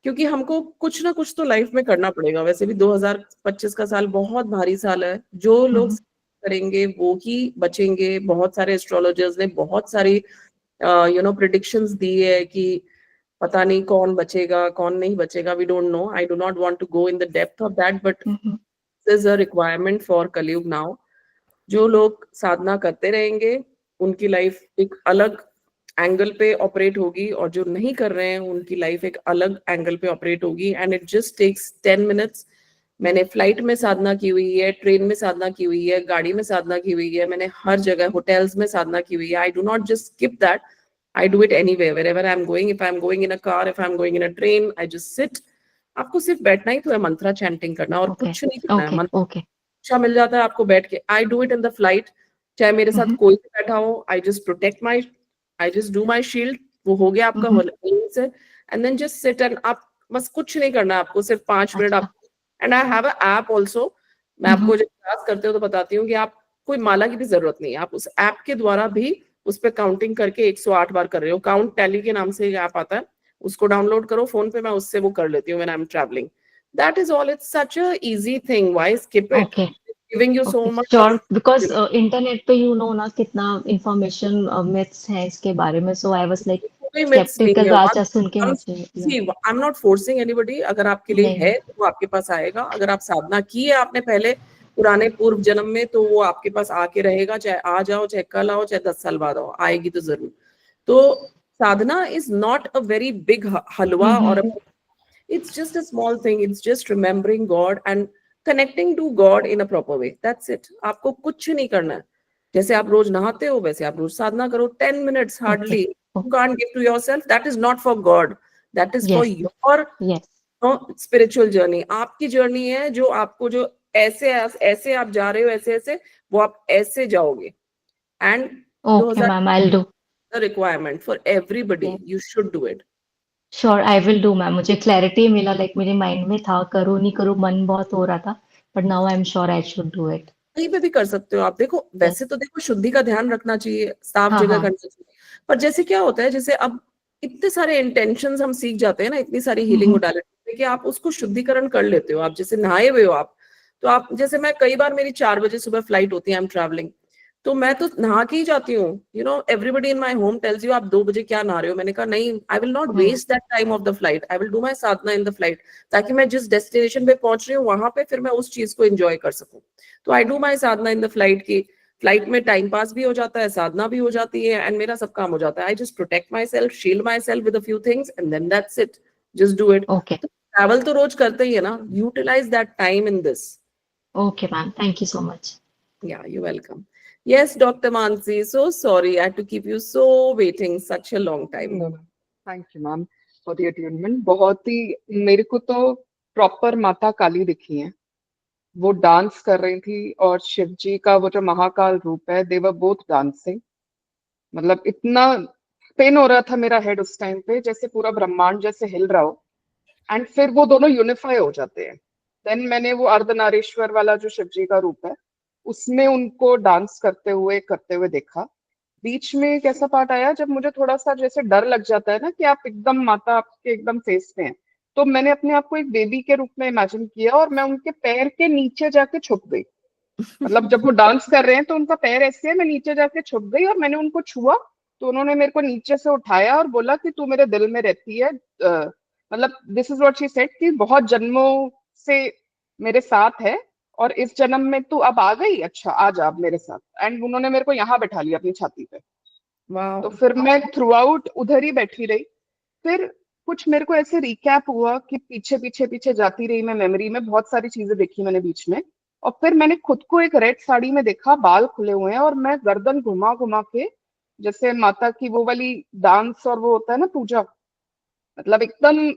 क्योंकि हमको कुछ ना कुछ तो लाइफ में करना पड़ेगा. वैसे भी 2025 का साल बहुत भारी साल है. जो लोग करेंगे वो ही बचेंगे. बहुत सारे एस्ट्रोलॉजर्स ने बहुत सारी प्रेडिक्शंस दी है कि पता नहीं कौन बचेगा कौन नहीं बचेगा. We don't know. I do not want to go in the depth of that, but this is a requirement for Kalyug now. जो लोग साधना करते रहेंगे उनकी लाइफ एक अलग एंगल पे ऑपरेट होगी और जो नहीं कर रहे हैं उनकी लाइफ एक अलग एंगल पे ऑपरेट होगी. And it just takes 10 minutes. मैंने फ्लाइट में साधना की हुई है, ट्रेन में साधना की हुई है, गाड़ी में साधना की हुई है, मैंने हर जगह होटल्स में साधना की हुई है. आई do not just skip that. I do it anywhere, wherever I am going. If I am going in a car, if I am going in a train, I just sit. आपको सिर्फ बैठना ही तो है, मंत्रा चैंटिंग करना और okay कुछ नहीं करना है. ओके मंत्र ओके अच्छा मिल जाता है आपको बैठ के. I do it in the flight. चाहे मेरे साथ कोई भी बैठा हो, I just do my shield, वो हो गया आपका से, and then just sit and आप बस कुछ नहीं करना है आपको, सिर्फ 5 मिनट आप, and I have a app also, मैं आपको जब क्लास करते हो तो बताती हूँ कि आप कोई माला की भी जरूरत नहीं है, आप उस ऐप के द्वारा भी उस पर काउंटिंग करके 108 बार कर रहे हो, काउंट टैली के नाम से एक ऐप आता है, उसको डाउनलोड करो फोन पे, मैं उससे वो कर लेती हूँ when I am travelling, that is all, it's such a easy thing, why skip it, okay giving you so much sure, because internet पे यू नो ना कितना इंफॉर्मेशन मिथ्स है इसके बारे में, सो आई वाज लाइक कोई myths नहीं स्केप्टिकल है, आज सुन के मुझे see, I'm not forcing anybody, अगर आपके लिए नहीं। है तो वो आपके पास आएगा, अगर आप साधना की है आपने पहले पुराने पूर्व जन्म में, तो वो आपके पास आके रहेगा, चाहे आज आओ, चाहे कल आओ, चाहे 10 साल बाद आओ, आएगी तो जरूर। तो sadhana is not a very big halwa, और it's just a small thing, it's just remembering God and connecting to God in a proper way, that's it, आपको कुछ नहीं करना है, जैसे आप रोज नहाते हो वैसे आप रोज साधना करो, 10 minutes hardly, you can't give to yourself, that is not for God, that is for Yes. your yes spiritual journey, आपकी जर्नी है, जो आपको जो ऐसे ऐसे आप जा रहे हो, ऐसे ऐसे वो आप ऐसे जाओगे, and okay ma'am, I will do, the requirement for everybody, you should do it. Sure I will do ma'am, मुझे क्लैरिटी मिला, लाइक मेरे माइंड में था करूँ नहीं करूँ, मन बहुत हो रहा था, but now I am sure I should do it. कहीं पे भी कर सकते हो आप, देखो वैसे तो देखो शुद्धि का ध्यान रखना चाहिए, साफ हाँ, जगह हाँ। करना चाहिए, पर जैसे क्या होता है, जैसे अब इतने सारे इंटेंशंस हम सीख जाते हैं ना, इतनी सारी हीलिंग मोडालिटी कि आप उसको शुद्धिकरण कर लेते हो, आप जैसे नहाए हुए हो आप, तो आप जैसे मैं कई बार मेरी 4 बजे सुबह फ्लाइट होती है, आई एम ट्रैवलिंग, तो मैं तो नहा के ही जाती हूँ, you know everybody in my home tells you आप 2 बजे क्या नहा रहे हो, मैंने कहा नहीं, I will not waste that time of the flight, I will do my sadhana in the flight, ताकि मैं जिस डेस्टिनेशन पे पहुंच रही हूँ वहां पे फिर मैं उस चीज को एंजॉय कर सकूं, तो I do my sadhana in the flight की, फ्लाइट में टाइम पास भी हो जाता है, साधना भी हो जाती है, एंड मेरा सब काम हो जाता है, I just protect myself, shield myself with a few things, and then that's it, just do it. Okay travel तो रोज करते ही है ना, utilise that time in this. Okay ma'am, thank you so much. Yeah, you're welcome. Yes, Dr. Mansi, so sorry I had to keep you so waiting such a long time. No, no. Thank you, ma'am, for the attunement. बहुत ही मेरे को तो proper माता काली दिखी है, वो dance कर रही थी, और शिव जी का वो जो महाकाल रूप है, दे वर बोथ डांसिंग, मतलब इतना पेन हो रहा था मेरा हेड उस टाइम पे, जैसे पूरा ब्रह्मांड जैसे हिल रहा हो, एंड फिर वो दोनों यूनिफाई हो जाते हैं। देन मैंने वो अर्धनारीश्वर वाला जो शिव जी का रूप है, उसमें उनको डांस करते हुए देखा। बीच में एक ऐसा पार्ट आया जब मुझे थोड़ा सा जैसे डर लग जाता है ना, कि आप एकदम माता आपके एकदम फेस पे हैं, तो मैंने अपने आप को एक बेबी के रूप में इमेजिन किया, और मैं उनके पैर के नीचे जाके छुप गई, मतलब जब वो डांस कर रहे हैं तो उनका पैर ऐसे है, मैं नीचे जाके छुप गई, और मैंने उनको छुआ, तो उन्होंने मेरे को नीचे से उठाया और बोला कि तू मेरे दिल में रहती है, मतलब this is what she said, कि बहुत जन्मों से मेरे साथ है, और इस जन्म में तू अब आ गई, अच्छा आ जा अब मेरे साथ, एंड उन्होंने मेरे को यहाँ बैठा लिया अपनी छाती पे। Wow. तो फिर मैं थ्रू आउट उधर ही बैठी रही। फिर कुछ मेरे को ऐसे रिकैप हुआ कि पीछे पीछे पीछे जाती रही मैं मेमोरी में, बहुत सारी चीजें देखी मैंने बीच में, और फिर मैंने खुद को एक रेड साड़ी में देखा, बाल खुले हुए हैं, और मैं गर्दन घुमा घुमा के, जैसे माता की वो वाली डांस और वो होता है ना पूजा, मतलब एकदम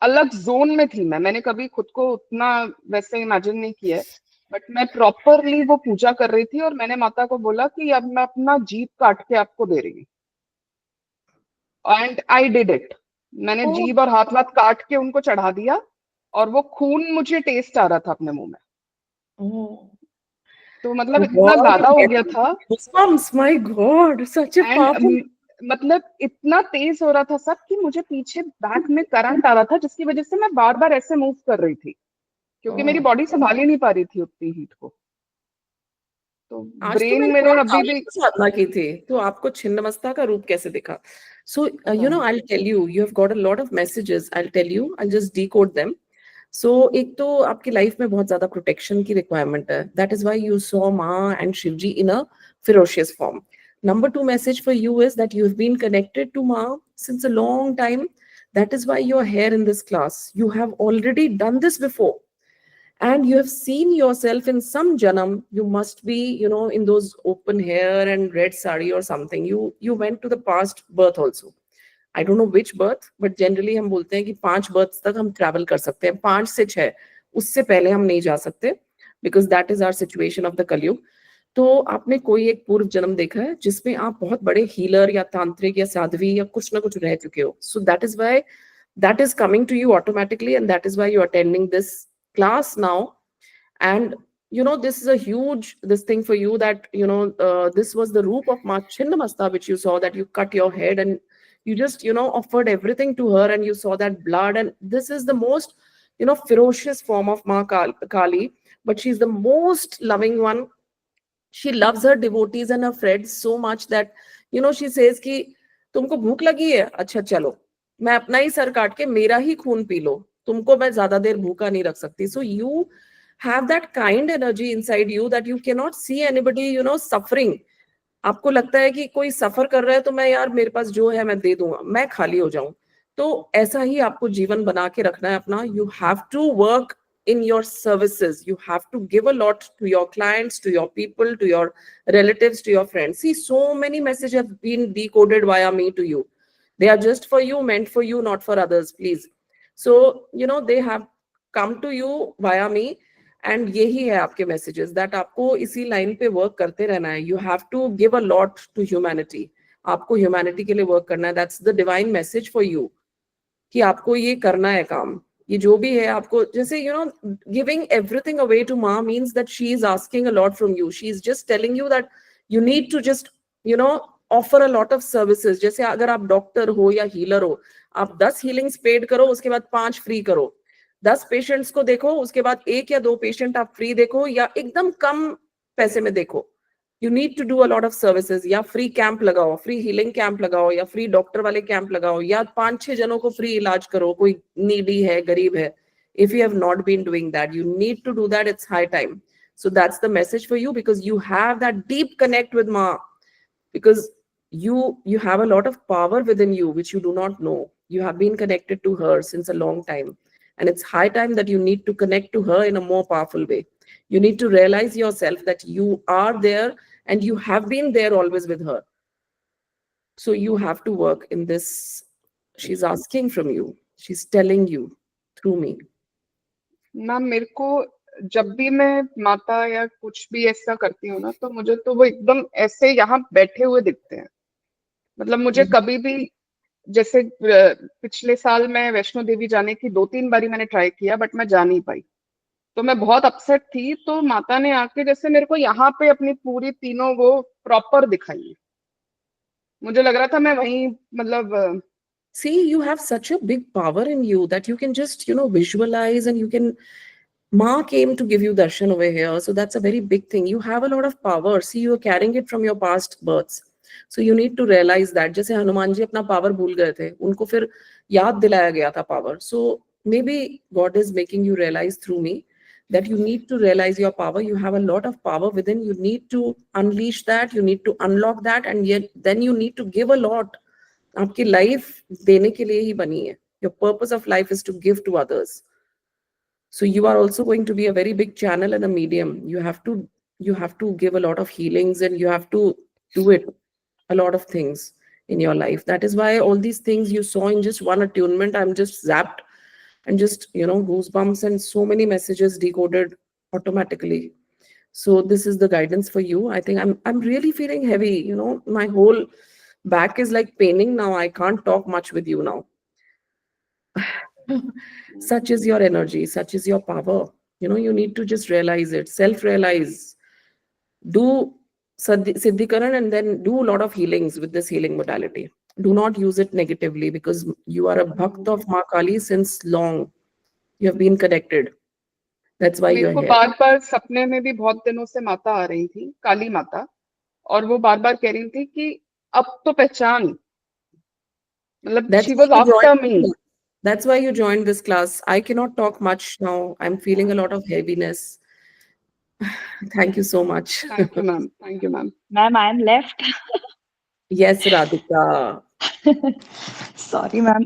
अलग जोन में थी मैंने कभी खुद को उतना वैसे इमेजिन नहीं किया है, बट मैं प्रॉपरली वो पूजा कर रही थी, और मैंने माता को बोला कि अब मैं अपना जीभ काट के आपको दे रही हूँ, एंड आई डिड इट। मैंने जीभ और हाथ वाथ काट के उनको चढ़ा दिया, और वो खून मुझे टेस्ट आ रहा था अपने मुंह में, तो मतलब इतना ज्यादा हो गया था, My God, such a powerful. मतलब इतना तेज हो रहा था सब, कि मुझे पीछे बैक में करंट आ रहा था, जिसकी वजह से मैं बार बार ऐसे मूव कर रही थी, क्योंकि मेरी बॉडी संभाल ही नहीं पा रही थी उतनी हीट को। तो आज तो ब्रेन मैंने मेरे बहुत अभी सालों भी की साधना की थी, तो आपको छिन्नमस्ता का रूप कैसे दिखा? So you know, I'll tell you, you have got a lot of messages. I'll tell you, I'll just decode them. So एक तो आपकी लाइफ में बहुत ज्यादा प्रोटेक्शन की रिक्वायरमेंट है, that is why you saw Ma and Shivji in a ferocious form. Number 2 message for you is that you have been connected to Ma since a long time. That is why you're here in this class. You have already done this before. And you have seen yourself in some janam, you must be, you know, in those open hair and red sari or something. You went to the past birth also. I don't know which birth, but generally हम बोलते हैं कि 5 births तक हम travel कर सकते हैं, 5 से 6, उससे पहले हम नहीं जा सकते, because that is our situation of the Kali Yuga. तो आपने कोई एक पूर्व जन्म देखा है जिसमें आप बहुत बड़े हीलर या तांत्रिक या साध्वी या कुछ ना कुछ रह चुके हो? So that is why that is coming to you automatically, and that is why you're attending this class now. And this is a huge this thing for you, that this was the roop of Ma Chinnamasta, which you saw, that you cut your head and you just offered everything to her, and you saw that blood. And this is the most ferocious form of Kali, but she's the most loving one. She loves her devotees and her friends so much that she says कि तुमको भूख लगी है, अच्छा चलो मैं अपना ही sir काट के मेरा ही खून पी लो, तुमको मैं ज्यादा देर भूखा नहीं रख सकती. So you have that kind energy inside you that you cannot see anybody suffering. आपको लगता है कि कोई सफर कर रहा है तो मैं यार मेरे पास जो है मैं दे दूंगा, मैं खाली हो जाऊं. तो ऐसा ही आपको जीवन बना के रखना है अपना. You have to work in your services. You have to give a lot to your clients, to your people, to your relatives, to your friends. See, so many messages have been decoded via me to you. They are just for you, meant for you, not for others, please. So they have come to you via me, and यही है आपके messages, that आपको इसी line पे work करते रहना है. You have to give a lot to humanity. आपको humanity के लिए वर्क करना है. That's the divine message for you, कि आपको ये करना है काम. ये जो भी है आपको, जैसे giving everything away to Ma means that she is asking a lot from you. She is just telling you that you need to just offer a lot of services. जैसे अगर आप डॉक्टर हो या हीलर हो, आप 10 healings paid करो, उसके बाद 5 फ्री करो. 10 पेशेंट्स को देखो, उसके बाद 1 या 2 पेशेंट आप फ्री देखो, या एकदम कम पैसे में देखो. You need to do a lot of services. या फ्री कैंप लगाओ, फ्री हीलिंग कैंप लगाओ, या फ्री डॉक्टर वाले कैंप लगाओ, या 5-6 जनों को फ्री इलाज करो, कोई नीडी है, गरीब है. If you have not been doing that, you need to do that. It's high time. So that's the message for you, because you have that deep connect with Ma, because you have a lot of power within you which you do not know. You have been connected to her since a long time, and it's high time that you need to connect to her in a more powerful way. You need to realize yourself that you are there, and you have been there always with her. So you have to work in this. She's asking from you, she's telling you through me. Ma'am मेरे को जब भी मैं माता या कुछ भी ऐसा करती हूँ ना, तो मुझे तो वो एकदम ऐसे यहाँ बैठे हुए दिखते हैं. मतलब मुझे कभी भी, जैसे पिछले साल मैं वैष्णो देवी जाने की 2-3 बारी मैंने ट्राई किया, बट मैं जा नहीं पाई. तो मैं बहुत अपसेट थी. तो माता ने आके जैसे मेरे को यहाँ पे अपनी पूरी तीनों वो प्रॉपर दिखाई. मुझे लग रहा था मैं वहीं, मतलब See, you have such a big power in you that you can just visualize, and you can. Ma came to give you darshan over here, so that's a very big thing. You have a lot of power. See, you are carrying it from your past births. So you need to realize that. जैसे हनुमान जी अपना power भूल गए थे, उनको फिर याद दिलाया गया था power. So maybe God is making you realize through me that you need to realize your power. You have a lot of power within. You need to unleash that. You need to unlock that, and yet then you need to give a lot. आपकी life देने के लिए ही बनी है. Your purpose of life is to give to others. So you are also going to be a very big channel and a medium. You have to give a lot of healings, and you have to do it, a lot of things in your life. That is why all these things you saw in just one attunement, I'm just zapped, and just goosebumps, and so many messages decoded automatically. So this is the guidance for you. I think I'm really feeling heavy. My whole back is like paining now. I can't talk much with you now. Such is your energy, such is your power. You need to just realize it, self-realize. Do Siddhikaran, and then do a lot of healings with this healing modality. Do not use it negatively, because you are a bhakt of Ma Kali since long. You have been connected. That's why मेरे you're को here. बार बार सपने में भी बहुत दिनों से माता आ रही थी, काली माता, और वो बार बार कह रही थी कि अब तो पहचान. मतलब That's she why was you after joined. me. That's why you joined this class. I cannot talk much now. I'm feeling a lot of heaviness. Thank you so much. Thank you, ma'am. Thank you, ma'am. Ma'am, I am left. Yes, Radhika. Sorry, ma'am.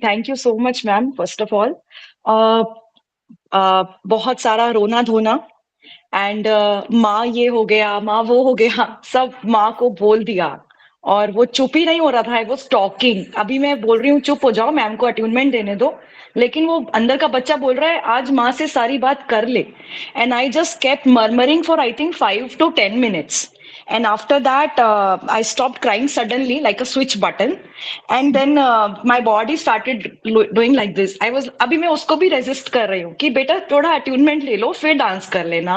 Thank you so much, ma'am. First of all, बहुत सारा रोना धोना, and माँ ये हो गया, माँ वो हो गया, सब माँ को बोल दिया. और वो चुप ही नहीं हो रहा था, आई वाज टॉकिंग। अभी मैं बोल रही हूँ चुप हो जाओ, मैम को अट्यूनमेंट देने दो, लेकिन वो अंदर का बच्चा बोल रहा है आज माँ से सारी बात कर ले। And I just kept murmuring for I think 5 to 10 minutes. And after that, I stopped crying suddenly, like a switch button. And then my body started doing like this. अभी मैं उसको भी रेजिस्ट कर रही हूँ कि बेटा थोड़ा अट्यूनमेंट ले लो फिर डांस कर लेना।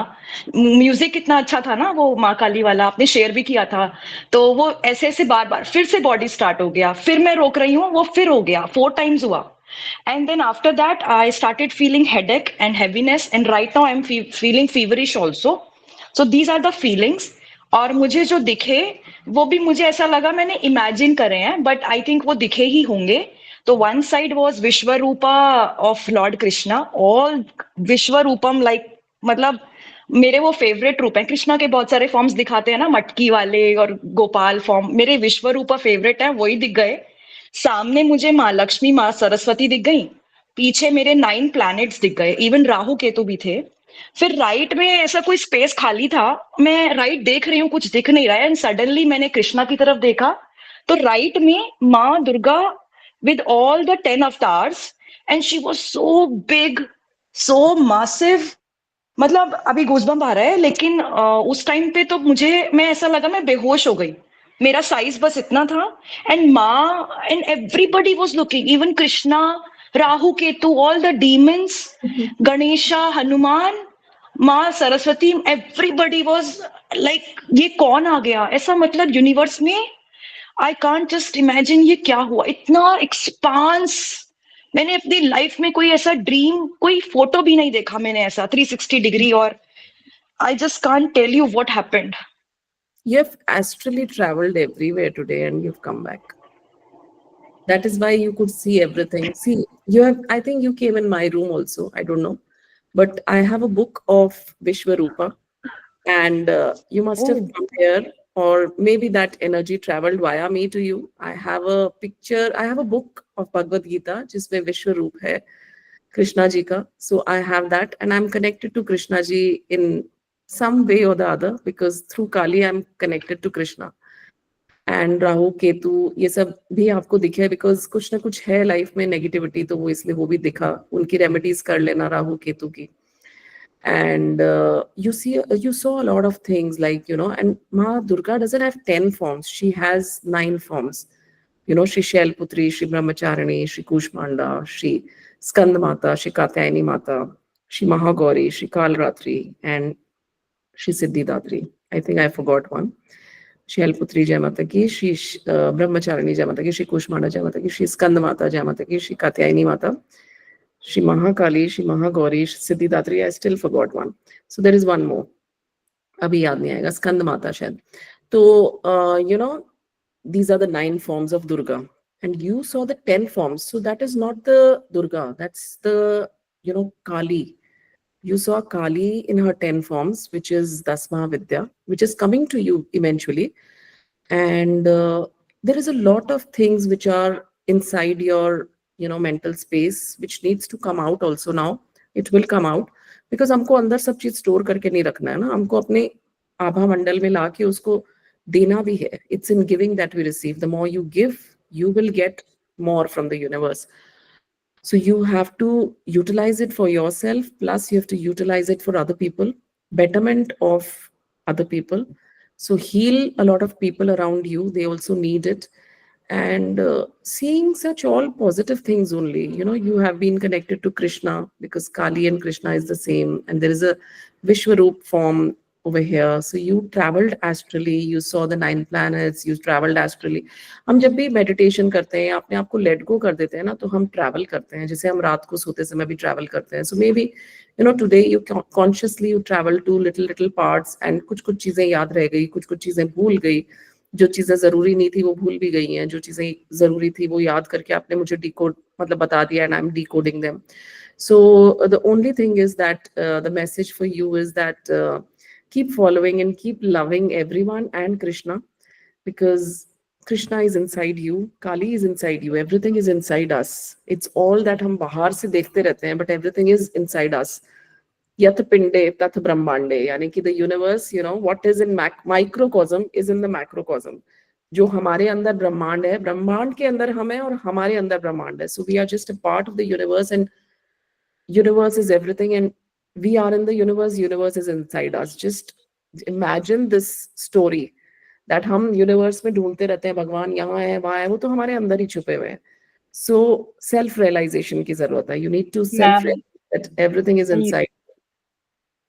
म्यूजिक कितना अच्छा था ना वो माँ काली वाला, आपने शेयर भी किया था। तो वो ऐसे ऐसे बार बार फिर से बॉडी स्टार्ट हो गया, फिर मैं रोक रही हूँ, वो फिर हो गया, 4 times हुआ। And then after that, I started feeling headache and heaviness. And right now I'm feeling feverish also. So these are the feelings. और मुझे जो दिखे वो भी मुझे ऐसा लगा मैंने इमेजिन करे हैं, बट आई थिंक वो दिखे ही होंगे। तो one side was Vishwarupa of Lord Krishna, all Vishwaroopam, like मतलब मेरे वो फेवरेट रूप है। कृष्णा के बहुत सारे फॉर्म्स दिखाते हैं ना, मटकी वाले और गोपाल फॉर्म, मेरे विश्वरूपा फेवरेट है, वही दिख गए। सामने मुझे माँ लक्ष्मी, माँ सरस्वती दिख गई, पीछे मेरे 9 प्लैनेट्स दिख गए, इवन राहु केतु भी थे। फिर राइट में ऐसा कोई स्पेस खाली था, मैं राइट देख रही हूँ, कुछ दिख नहीं रहा है, एंड सडनली मैंने कृष्णा की तरफ देखा, तो राइट में माँ Durga with all the 10 avatars, and she was so big, so massive. मतलब अभी गूज़बम्प आ रहा है, लेकिन उस टाइम पे तो मैं ऐसा लगा मैं बेहोश हो गई। मेरा साइज बस इतना था, एंड माँ and everybody was looking, even Krishna, Rahu Ketu, all the demons, Ganesha, Hanuman, माँ सरस्वती, एवरीबडी वाज लाइक ये कौन आ गया ऐसा, मतलब यूनिवर्स में आई कांट जस्ट इमेजिन ये क्या हुआ, इतना एक्सपांस। मैंने अपनी लाइफ में कोई ऐसा ड्रीम, कोई फोटो भी नहीं देखा मैंने ऐसा 360 डिग्री, और I just can't tell you what happened. You have astrally traveled everywhere today and you've come back. That is why you could see everything. See, I think you came in my room also. I don't know. But I have a book of Vishwarupa, and you must have come here, or maybe that energy traveled via me to you. I have a picture, I have a book of Bhagavad Gita, jisme Vishwarup hai, Krishna ji ka. So I have that, and I'm connected to Krishna ji in some way or the other, because through Kali I'm connected to Krishna. And Rahu Ketu ये सब भी आपको दिखे, because कुछ ना कुछ है life में नेगेटिविटी, तो वो इसलिए वो भी दिखा, उनकी रेमेडीज कर लेना राहु केतु की। And you saw a lot of things, like, and Ma Durga doesn't have 10 forms, she has 9 forms. Shri Shailputri, Shri Brahmacharini, Shri Kushmanda, Shri Skand Mata, Shri Katyayani Mata, Shri Mahagauri, Shri Kalratri, and Shri Siddhidatri. I think I forgot one. Shri Shailputri Jai Mata Ki, Shri Brahmacharini Jai Mata Ki, Shri Kushmanda Jai Mata Ki, Shri Skand Mata Jai Mata Ki, Shri Katyayani Mata, Shri Mahakali, Shri Mahagauri, Shri Siddhidatri. I still forgot one. So there is one more. Abhi yaad nahi aayega, Skand Mata shayad. So, these are the 9 forms of Durga. And you saw the 10 forms. So that is not the Durga. That's the, Kali. You saw Kali in her 10 forms, which is Dasma Vidya, which is coming to you eventually. And there is a lot of things which are inside your, mental space, which needs to come out also now. It will come out, because हमको अंदर सब चीज store करके नहीं रखना है ना, हमको अपने आभा मंडल में लाके उसको देना भी है. It's in giving that we receive. The more you give, you will get more from the universe. So you have to utilize it for yourself, plus you have to utilize it for other people, betterment of other people. So heal a lot of people around you, they also need it. And seeing such all positive things only, you have been connected to Krishna, because Kali and Krishna is the same, and there is a Vishwarup form over here. So you traveled astrally, you saw the 9 planets, you traveled astrally. हम जब भी meditation करते हैं, अपने आप को let go कर देते हैं ना, तो हम ट्रैवल करते हैं, जैसे हम रात को सोते समय भी ट्रैवल करते हैं. So maybe today you consciously you travel to little parts, and कुछ चीजें याद रह गई, कुछ चीजें भूल गई, जो चीजें जरूरी नहीं थी वो भूल भी गई हैं, जो चीजें जरूरी थी वो याद करके आपने मुझे डिकोड मतलब बता दिया, and I'm decoding them. So the only thing is that the message for you is that keep following and keep loving everyone and Krishna, because Krishna is inside you, Kali is inside you, everything is inside us. It's all that हम बाहर से देखते रहते हैं, but everything is inside us. Yat pinde tat brahmande, yani ki the universe, what is in microcosm is in the macrocosm. जो हमारे अंदर ब्रह्मांड है, ब्रह्मांड के अंदर हम है और हमारे अंदर ब्रह्मांड है. So we are just a part of the universe and universe is everything and we are in the universe is inside us. Just imagine this story that हम universe में ढूंढते रहते हैं भगवान यहाँ है वहाँ है, वो तो हमारे अंदर ही छुपे हुए हैं. So self realization की जरूरत है. You need to self Ma'am, realize that everything is y- inside.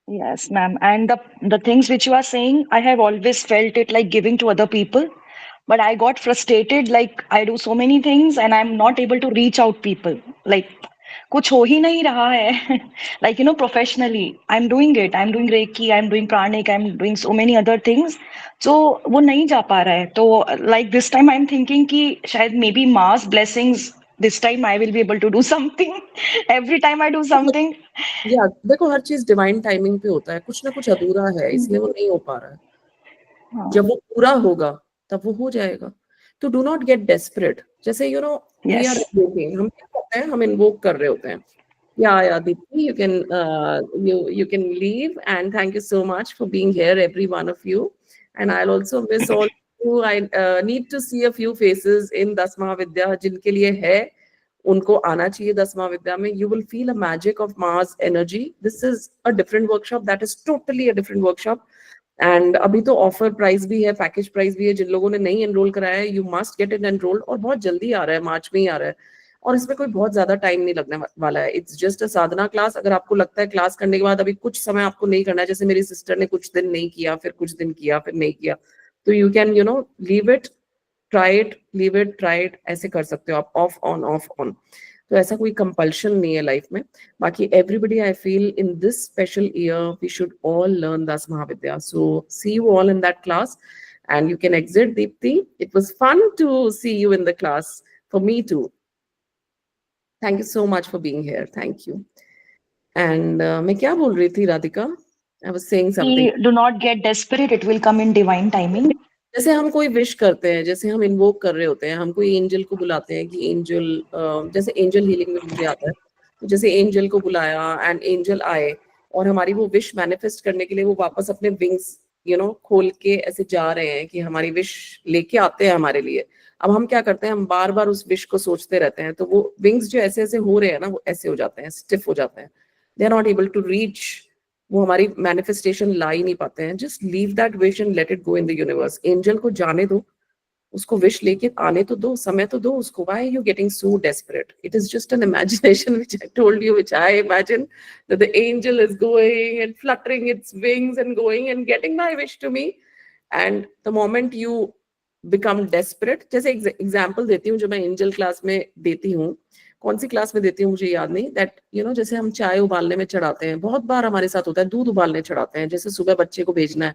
yes, ma'am. And the things which you are saying, I have always felt it like giving to other people. But I got frustrated, like I do so many things and I'm not able to reach out people. Like कुछ हो ही नहीं रहा है. Like, you know, professionally, I'm doing it. I'm doing Reiki, I'm doing pranic, I'm doing so many other things. So वो नहीं जा पा रहा है. तो like this time I'm thinking कि शायद maybe mass blessings, this time I will be able to do something. Every time I do something. या देखो हर चीज डिवाइन टाइमिंग पे होता है, कुछ ना कुछ अधूरा है इसलिए वो नहीं हो पा रहा है. हाँ. जब वो पूरा होगा तब वो हो जाएगा. तो डू नॉट गेट डेस्परेट. जैसे you know we are Yes. Invoking, हम क्या करते हैं, हम इन्वोक कर रहे होते हैं. Yeah, Deepti, you can leave, and thank you so much for being here, every one of you. And I'll also miss all of you. I need to see a few faces in Das Mahavidya जिनके लिए है, उनको आना चाहिए 10 महाविद्या में. You will feel a magic of Mars energy. This is a different workshop. That is totally a different workshop. And अभी तो offer price भी है, पैकेज प्राइस भी है. जिन लोगों ने नहीं एनरोल कराया है, you must get it enrolled. और बहुत जल्दी आ रहा है, मार्च में ही आ रहा है. और इसमें कोई बहुत ज्यादा टाइम नहीं लगने वाला है. It's just a Sadhana class. अगर आपको लगता है क्लास करने के बाद अभी कुछ समय आपको नहीं करना है, जैसे मेरी सिस्टर ने कुछ दिन नहीं किया, फिर कुछ दिन किया, फिर नहीं किया, तो you can leave it, try it, leave it, try it, ऐसे कर सकते हो आप. Off on off on. तो ऐसा कोई कंपल्शन नहीं है लाइफ में. बाकी everybody, I feel in this special year we should all learn दास Mahavidya. So see you all in that class and you can exit. Deepti, it was fun to see you in the class. For me too. Thank you so much for being here. Thank you. And मैं क्या बोल रही थी Radhika? I was saying something. Do not get desperate. It will come in divine timing. जैसे हम कोई wish करते हैं, जैसे हम इन्वोक कर रहे होते हैं, हम कोई एंजल को बुलाते हैं कि एंजल, जैसे एंजल हीलिंग में मुझे आता है, तो जैसे एंजल को बुलाया एंड एंजल आए और हमारी वो विश मैनिफेस्ट करने के लिए वो वापस अपने विंग्स खोल के ऐसे जा रहे हैं कि हमारी विश लेके आते हैं हमारे लिए. अब हम क्या करते हैं, हम बार बार उस विश को सोचते रहते हैं, तो वो विंग्स जो ऐसे ऐसे हो रहे हैं ना, वो ऐसे हो जाते हैं, स्टिफ हो जाते हैं. They are not able to reach, वो हमारी मैनिफेस्टेशन ला ही नहीं पाते हैं. Just leave that wish and let it go in the universe. Angel को जाने दो, उसको विश लेके आने तो दो, समय तो दो उसको. Why are you getting so desperate? It is just an imagination which I told you, which I imagine that the angel is going and fluttering its wings and going and getting my wish to me. And the moment you become desperate, जैसे example देती हूँ जो मैं angel class में देती हूँ, कौन सी class में देती हूँ मुझे याद नहीं, दैट जैसे हम चाय उबालने में चढ़ाते हैं, बहुत बार हमारे साथ होता है, दूध उबालने चढ़ाते हैं, जैसे सुबह बच्चे को भेजना है.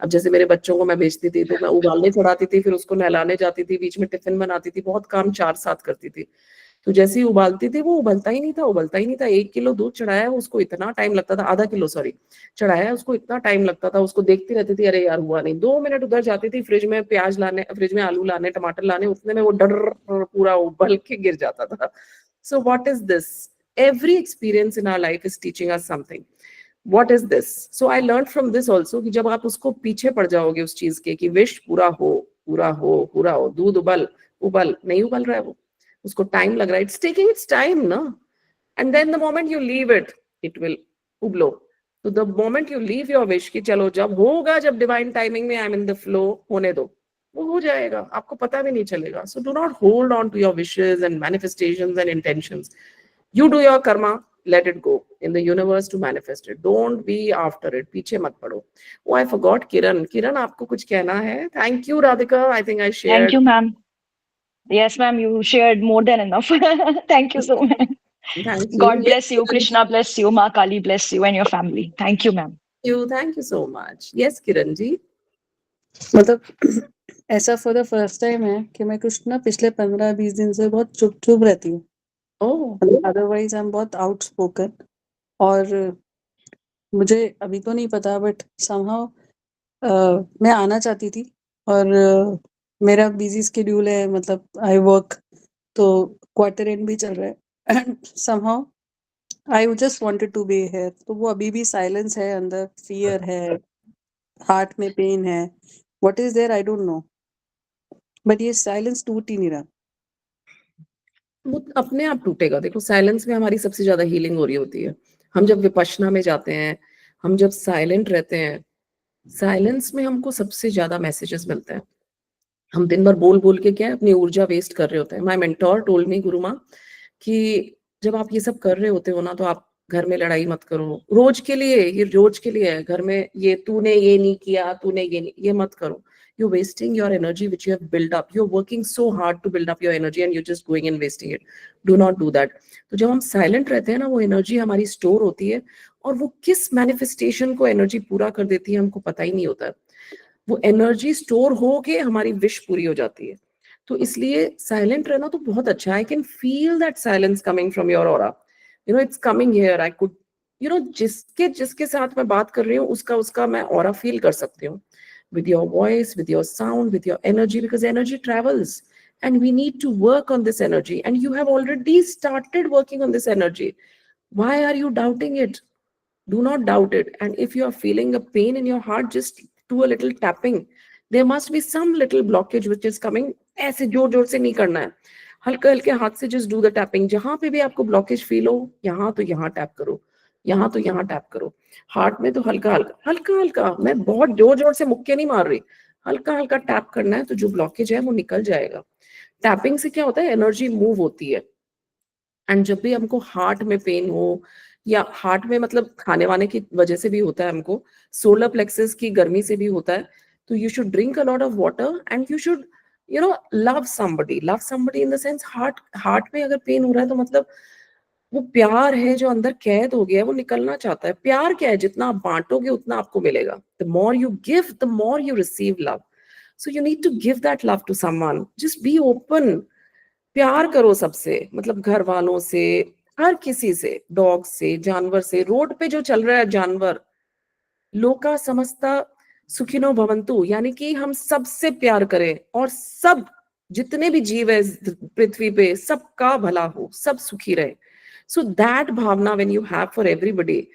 अब जैसे मेरे बच्चों को मैं भेजती थी तो मैं उबालने चढ़ाती थी, फिर उसको नहलाने जाती थी, बीच में टिफिन बनाती थी, बहुत काम 4 साथ करती थी. तो जैसे ही उबालती थी वो उबलता ही नहीं था, उबलता ही नहीं था. 1 किलो दूध चढ़ाया उसको इतना टाइम लगता था, आधा किलो सॉरी चढ़ाया उसको इतना टाइम लगता था. उसको देखती रहती थी, अरे यार हुआ नहीं. 2 मिनट उधर जाती थी फ्रिज में प्याज लाने, फ्रिज में आलू लाने, टमाटर लाने, उतने में वो डर पूरा उबल के गिर जाता था. So what is this? Every experience in our life is teaching us something. What is this? So I learned from this also कि जब आप उसको पीछे पड़ जाओगे उस चीज के कि विश पूरा हो, पूरा हो, पूरा हो, दूध उबल, उबल नहीं उबल रहा है वो, उसको टाइम लग रहा है, it's taking its time ना. And then the moment you leave it, it will उबलो. So the moment you leave your wish कि चलो जब होगा, जब divine timing में I'm in the flow, होने दो, वो हो जाएगा, आपको पता भी नहीं चलेगा. So do not hold on to your wishes and manifestations and intentions. You do your karma, let it go in the universe to manifest it. Don't be after it. पीछे मत पड़ो. Oh, I forgot Kiran. Kiran, आपको कुछ कहना है? Thank you, Radhika. I think I shared. Thank you, ma'am. Yes, ma'am. You shared more than enough. Thank you so much. Thank you. God Yes, bless you. Kiran. Krishna bless you. Ma Kali bless you and your family. Thank you, ma'am. Thank you so much. Yes, Kiran ji. मतलब ऐसा for the first time है कि मैं कुछ ना पिछले 15-20 दिन से बहुत चुप चुप रहती हूँ. अदरवाइज आई एम बहुत आउटस्पोकन. और मुझे अभी तो नहीं पता बट समहाउ मैं आना चाहती थी. और मेरा बिजी स्केड्यूल है, मतलब आई वर्क, तो क्वार्टर एंड भी चल रहा है and somehow I just wanted to be here. तो वो अभी भी साइलेंस है अंदर, फियर है, हार्ट में पेन है. What is there I don't know. But ये साइलेंस टूट ही नहीं रहा। वो अपने आप टूटेगा। देखो साइलेंस में हमारी सबसे ज्यादा हीलिंग हो रही होती है। हम जब विपश्यना में जाते हैं, हम जब साइलेंट रहते हैं, साइलेंस में हमको सबसे ज्यादा मैसेजेस मिलते हैं। हम दिन भर बोल बोल के क्या है अपनी ऊर्जा वेस्ट कर रहे होते हैं। माय मेंटोर टोल्ड मी, गुरु माँ, कि जब आप ये सब कर रहे होते हो ना, तो आप घर में लड़ाई मत करो। रोज के लिए, ये रोज के लिए है। घर में ये तूने ये नहीं किया, तूने ये मत करो। You're wasting your energy which you have built up. You're working so hard to build up your energy and you're just going and wasting it. Do not do that. तो जब हम साइलेंट रहते हैं ना, वो एनर्जी हमारी store होती है, और वो किस मैनिफेस्टेशन को एनर्जी पूरा कर देती है हमको पता ही नहीं होता है। वो एनर्जी स्टोर होके हमारी विश पूरी हो जाती है। तो इसलिए साइलेंट रहना तो बहुत अच्छा है। I can feel that silence coming from your aura, you know, it's coming here. I could, you know, जिसके जिसके साथ मैं बात कर रही हूँ उसका मैं ऑरा फील कर सकती हूँ, with your voice, with your sound, with your energy, because energy travels and we need to work on this energy, and you have already started working on this energy. Why are you doubting it? Do not doubt it. And if you are feeling a pain in your heart, just do a little tapping. There must be some little blockage which is coming. ऐसे जोर जोर से नहीं करना है, हल्के हल्के हाथ से just do the tapping. जहां पे भी आपको ब्लॉकेज फील हो, यहाँ तो यहाँ टैप करो, यहाँ तो यहाँ टैप करो। हार्ट में तो हल्का हल्का हल्का हल्का, मैं बहुत जोर जोर से मुक्के नहीं मार रही, हल्का हल्का टैप करना है, तो जो ब्लॉकेज है वो निकल जाएगा। टैपिंग से क्या होता है, एनर्जी मूव होती है। एंड जब भी हमको हार्ट में पेन हो, या हार्ट में मतलब खाने वाने की वजह से भी होता है, हमको सोलर प्लेक्सस की गर्मी से भी होता है, तो you should drink a lot of water and you should, you know, love somebody in the sense, heart में अगर पेन हो रहा है तो मतलब वो प्यार है जो अंदर कैद हो गया है, वो निकलना चाहता है। प्यार क्या है, जितना आप बांटोगे उतना आपको मिलेगा। The more you give, the more you receive love. So you need to give that love to someone. Just be open, प्यार करो सबसे, मतलब घर वालों से, हर किसी से, डॉग से, जानवर से, रोड पे जो चल रहा है जानवर, लोका समस्ता सुखिनो भवंतु, यानी कि हम सबसे प्यार करें, और सब जितने भी जीव है इस पृथ्वी पे, सबका भला हो, सब सुखी रहे। So that bhavna when you have for everybody,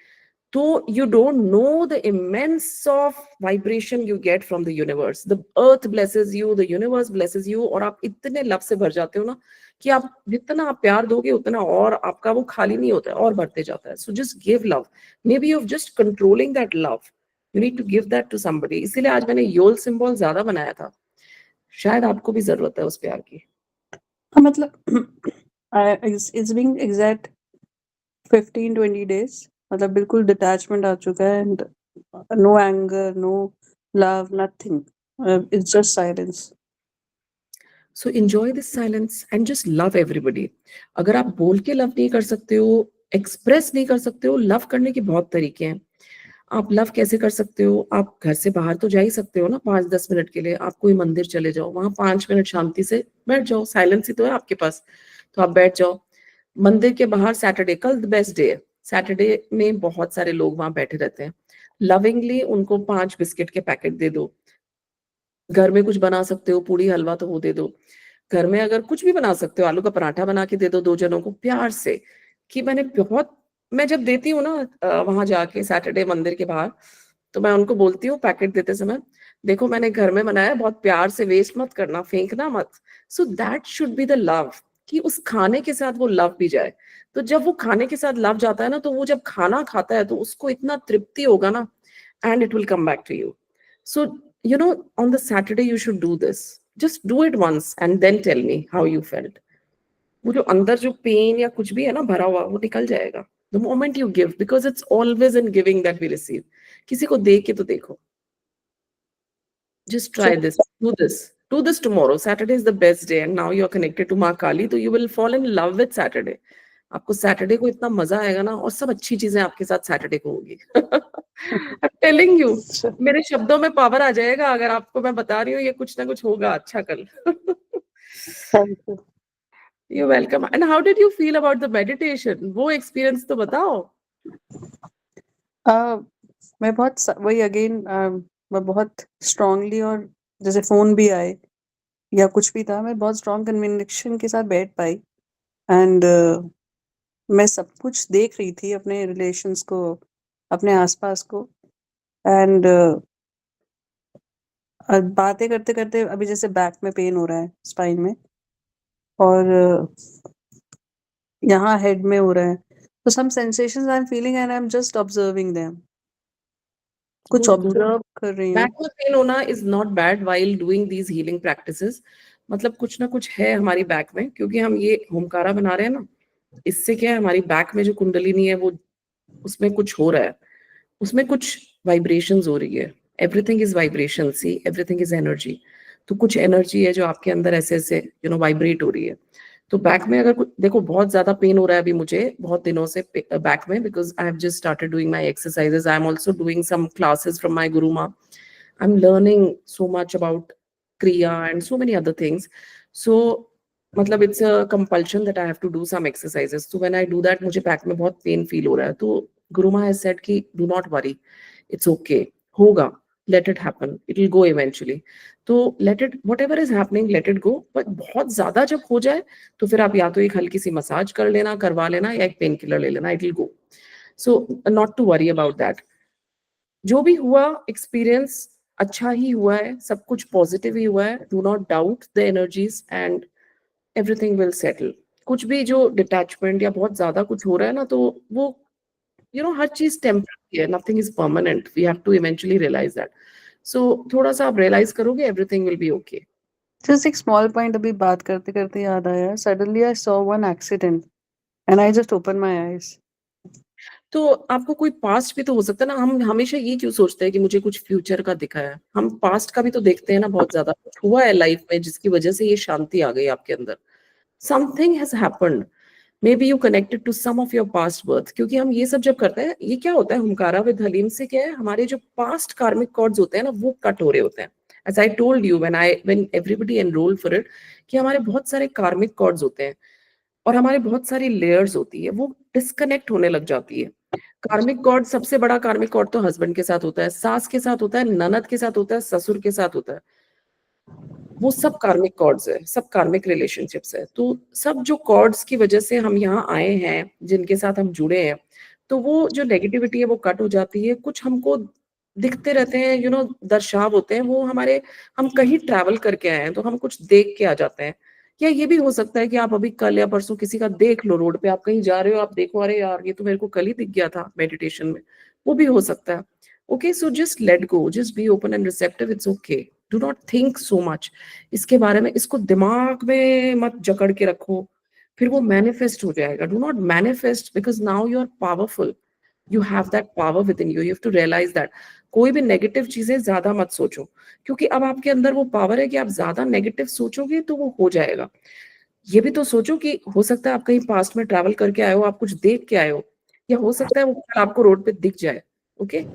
तो you don't know the immense of vibration you get from the universe. The earth blesses you, the universe blesses you, और आप इतने लव से भर जाते हो ना, कि आप जितना आप प्यार दोगे उतना और आपका वो खाली नहीं होता है, और बढ़ते जाता है। So just give love. Maybe you're just controlling that love. You need to give that to somebody. इसीलिए आज मैंने योल सिंबल ज्यादा बनाया था, शायद आपको भी जरूरत है उस प्यार की। हाँ, मतलब it's been exact 15-20 days, मतलब बिल्कुल डिटैचमेंट आ चुका है, and no anger, no love, nothing, it's just silence. So enjoy this silence and just love everybody. अगर आप बोल के लव नहीं कर सकते हो, एक्सप्रेस नहीं कर सकते हो, लव करने के बहुत तरीके हैं। आप लव कैसे कर सकते हो, आप घर से बाहर तो जा ही सकते हो ना 5-10 मिनट के लिए। आप कोई मंदिर चले जाओ, वहां 5 मिनट शांति से बैठ जाओ, साइलेंस ही तो है आपके पास, तो आप बैठ जाओ। मंदिर के बाहर सैटरडे, कल द बेस्ट डे है, सैटरडे में बहुत सारे लोग वहां बैठे रहते हैं। लविंगली उनको 5 बिस्किट के पैकेट दे दो। घर में कुछ बना सकते हो, पूड़ी हलवा तो वो दे दो। घर में अगर कुछ भी बना सकते हो, आलू का पराठा बना के दे दो 2 जनों को प्यार से। कि मैं जब देती हूँ ना वहां जाके सैटरडे मंदिर के बाहर, तो मैं उनको बोलती हूँ पैकेट देते समय, देखो मैंने घर में बनाया, बहुत प्यार से, वेस्ट मत करना, फेंकना मत। So that should be the love, कि उस खाने के साथ वो लव भी जाए। तो जब वो खाने के साथ लव जाता है ना, तो वो जब खाना खाता है तो उसको इतना तृप्ति होगा ना, and it will come back to you. So you know, on the Saturday you should do this. Just do it once and then tell me how you felt. वो जो अंदर जो पेन या कुछ भी है ना भरा हुआ, वो निकल जाएगा the moment you give, because it's always in giving that we receive. किसी को दे के तो देखो। Just try this. Do this tomorrow. Saturday is the best day, and now you're connected to माँ काली, तो you will fall in love with Saturday. आपको Saturday को इतना मजा आएगा ना, और सब अच्छी चीजें आपके साथ सैटरडे को होगी। I'm telling you, मेरे शब्दों में पावर आ जाएगा। अगर आपको मैं बता रही हूँ, ये कुछ ना कुछ होगा अच्छा कल। Thank you. You're welcome. And how did you feel about the meditation? वो एक्सपीरियंस तो बताओ। मैं वही अगेन, मैं बहुत स्ट्रांगली, और जैसे फोन भी आए या कुछ भी था, मैं बहुत स्ट्रांग कन्विक्शन के साथ बैठ पाई। एंड मैं सब कुछ देख रही थी, अपने रिलेशंस को, अपने आसपास को, एंड और बातें करते करते अभी जैसे बैक में पेन हो रहा है, स्पाइन में, और यहाँ हेड में हो रहा है, तो some sensations I am feeling and I am just observing them, कुछ Good. ऑब्जर्व कर रही हूँ। बैक में पेन होना is not bad while doing these healing practices. मतलब कुछ ना कुछ है हमारी बैक में, क्योंकि हम ये होमकारा बना रहे हैं ना, इससे क्या है, हमारी बैक में जो कुंडलिनी है वो, उसमें कुछ हो रहा है, उसमें कुछ वाइब्रेशंस हो रही है। Everything is vibration, see everything is energy. तो कुछ एनर्जी है जो आपके अंदर ऐसे ऐसे वाइब्रेट हो रही है। तो बैक में अगर देखो बहुत ज्यादा पेन हो रहा है अभी मुझे बहुत दिनों से बैक में, because I have just started doing my exercises, I am also doing some classes from my guru maa, I am learning so much about kriya and so many other things. So मतलब it's a compulsion that I have to do some exercises. तो when I do that मुझे back में बहुत pain feel हो रहा है। तो गुरु माँ हैज सेड कि do not worry, it's okay, होगा, let it happen, it will go eventually. तो let it, whatever is happening, let it go. but बहुत ज्यादा जब हो जाए तो फिर आप या तो एक हल्की सी मसाज कर लेना, करवा लेना, या एक पेन किलर ले लेना, it will go. So not to worry about that. जो भी हुआ एक्सपीरियंस अच्छा ही हुआ है, सब कुछ पॉजिटिव ही हुआ है। Do not doubt the energies and everything will settle. कुछ भी जो डिटैचमेंट या बहुत ज्यादा कुछ हो रहा है ना, तो वो हर चीज टेम्पररी है, nothing is permanent, we have to eventually realise that. So थोड़ा सा आप रियलाइज करोगे, everything will be okay. Just एक स्मॉल पॉइंट अभी बात करते करते याद आया, suddenly I saw one accident and I just open my eyes. तो आपको कोई पास्ट भी तो हो सकता है ना। हम हमेशा ये क्यों सोचते हैं कि मुझे कुछ फ्यूचर का दिखा है, हम पास्ट का भी तो देखते हैं ना। बहुत ज्यादा कुछ हुआ है लाइफ में जिसकी वजह से ये शांति आ गई आपके अंदर, something has happened, maybe you connected to some of your past birth. क्योंकि हम ये सब जब करते हैं, ये क्या होता है हुमकारा विद हलीम से, क्या है, हमारे जो पास्ट कार्मिक कॉर्ड्स होते हैं ना, वो कट हो रहे होते हैं। As I told you when everybody enrolled for it, कि हमारे बहुत सारे कार्मिक कॉर्ड्स होते हैं और हमारे बहुत सारी लेयर्स होती है, वो डिस्कनेक्ट होने लग जाती है। कार्मिक कॉर्ड, सबसे बड़ा कार्मिक कॉर्ड तो हस्बैंड के साथ होता है, सास के साथ होता है, ननद के साथ होता है, ससुर के साथ होता है। वो सब कार्मिक कॉर्ड्स है, सब कार्मिक रिलेशनशिप्स है। तो सब जो कॉर्ड्स की वजह से हम यहाँ आए हैं, जिनके साथ हम जुड़े हैं, तो वो जो नेगेटिविटी है वो कट हो जाती है। कुछ हमको दिखते रहते हैं, दर्शाव होते हैं वो हमारे, हम कहीं ट्रैवल करके आए हैं तो हम कुछ देख के आ जाते हैं। या ये भी हो सकता है कि आप अभी कल या परसों किसी का देख लो, रोड पे आप कहीं जा रहे हो, आप देखो, अरे यार ये तो मेरे को कल ही दिख गया था मेडिटेशन में, वो भी हो सकता है। Okay, so just let go, just be open and receptive, it's okay, do not think so much इसके बारे में, इसको दिमाग में मत जकड़ के रखो, फिर वो मैनिफेस्ट हो जाएगा। Do not manifest, because now you are powerful, you have that power within you, you have to realise that. कोई भी नेगेटिव चीजें ज्यादा मत सोचो, क्योंकि अब आपके अंदर वो पावर है कि आप ज्यादा नेगेटिव सोचोगे तो वो हो जाएगा। ये भी तो सोचो कि हो सकता है आप कहीं पास्ट में ट्रैवल करके आए हो, आप कुछ देख के आए हो, या हो सकता है वो कल आपको रोड पे दिख जाए। Okay,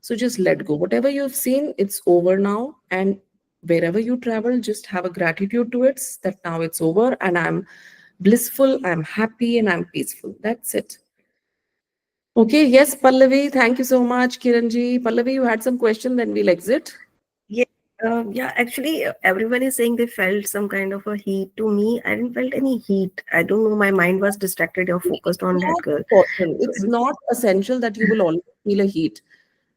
so just let go, whatever you've seen, it's over now, and wherever you travel, just have a gratitude to it, that now it's over and I'm blissful, I'm happy, and I'm peaceful. That's it. Okay, yes, Pallavi, thank you so much. Kiranji, Pallavi, you had some question, then we'll exit. Yeah, actually, everyone is saying they felt some kind of a heat. To me, I didn't felt any heat. I don't know, my mind was distracted or focused on that girl. Important. It's not essential that you will always feel a heat.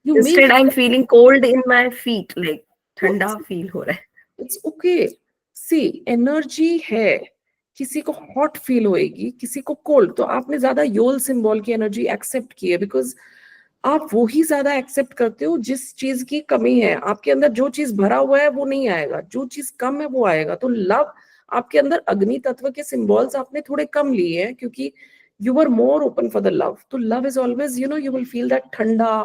You may Instead, I'm feeling cold in my feet, like ठंडा feel हो रहा है. It's okay. See, energy है, किसी को hot feel होएगी, किसी को कोल्ड। तो आपने ज्यादा योल सिंबल की एनर्जी एक्सेप्ट की है, बिकॉज आप वो ही ज्यादा एक्सेप्ट करते हो जिस चीज की कमी है। आपके अंदर जो चीज भरा हुआ है वो नहीं आएगा, जो चीज कम है वो आएगा। तो लव, आपके अंदर अग्नि तत्व के सिंबल्स आपने थोड़े कम लिए हैं, क्योंकि you are more open for the love. तो love is always, you will feel that thanda,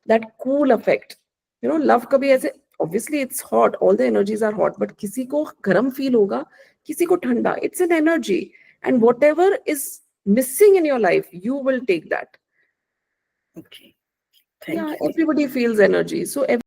that cool effect. Love कभी ऐसे, obviously it's hot, all the energies are hot, but किसी को गर्म फील होगा, किसी को ठंडा। It's an energy, and whatever is missing in your life, you will take that. Okay, thank you. Everybody feels energy, so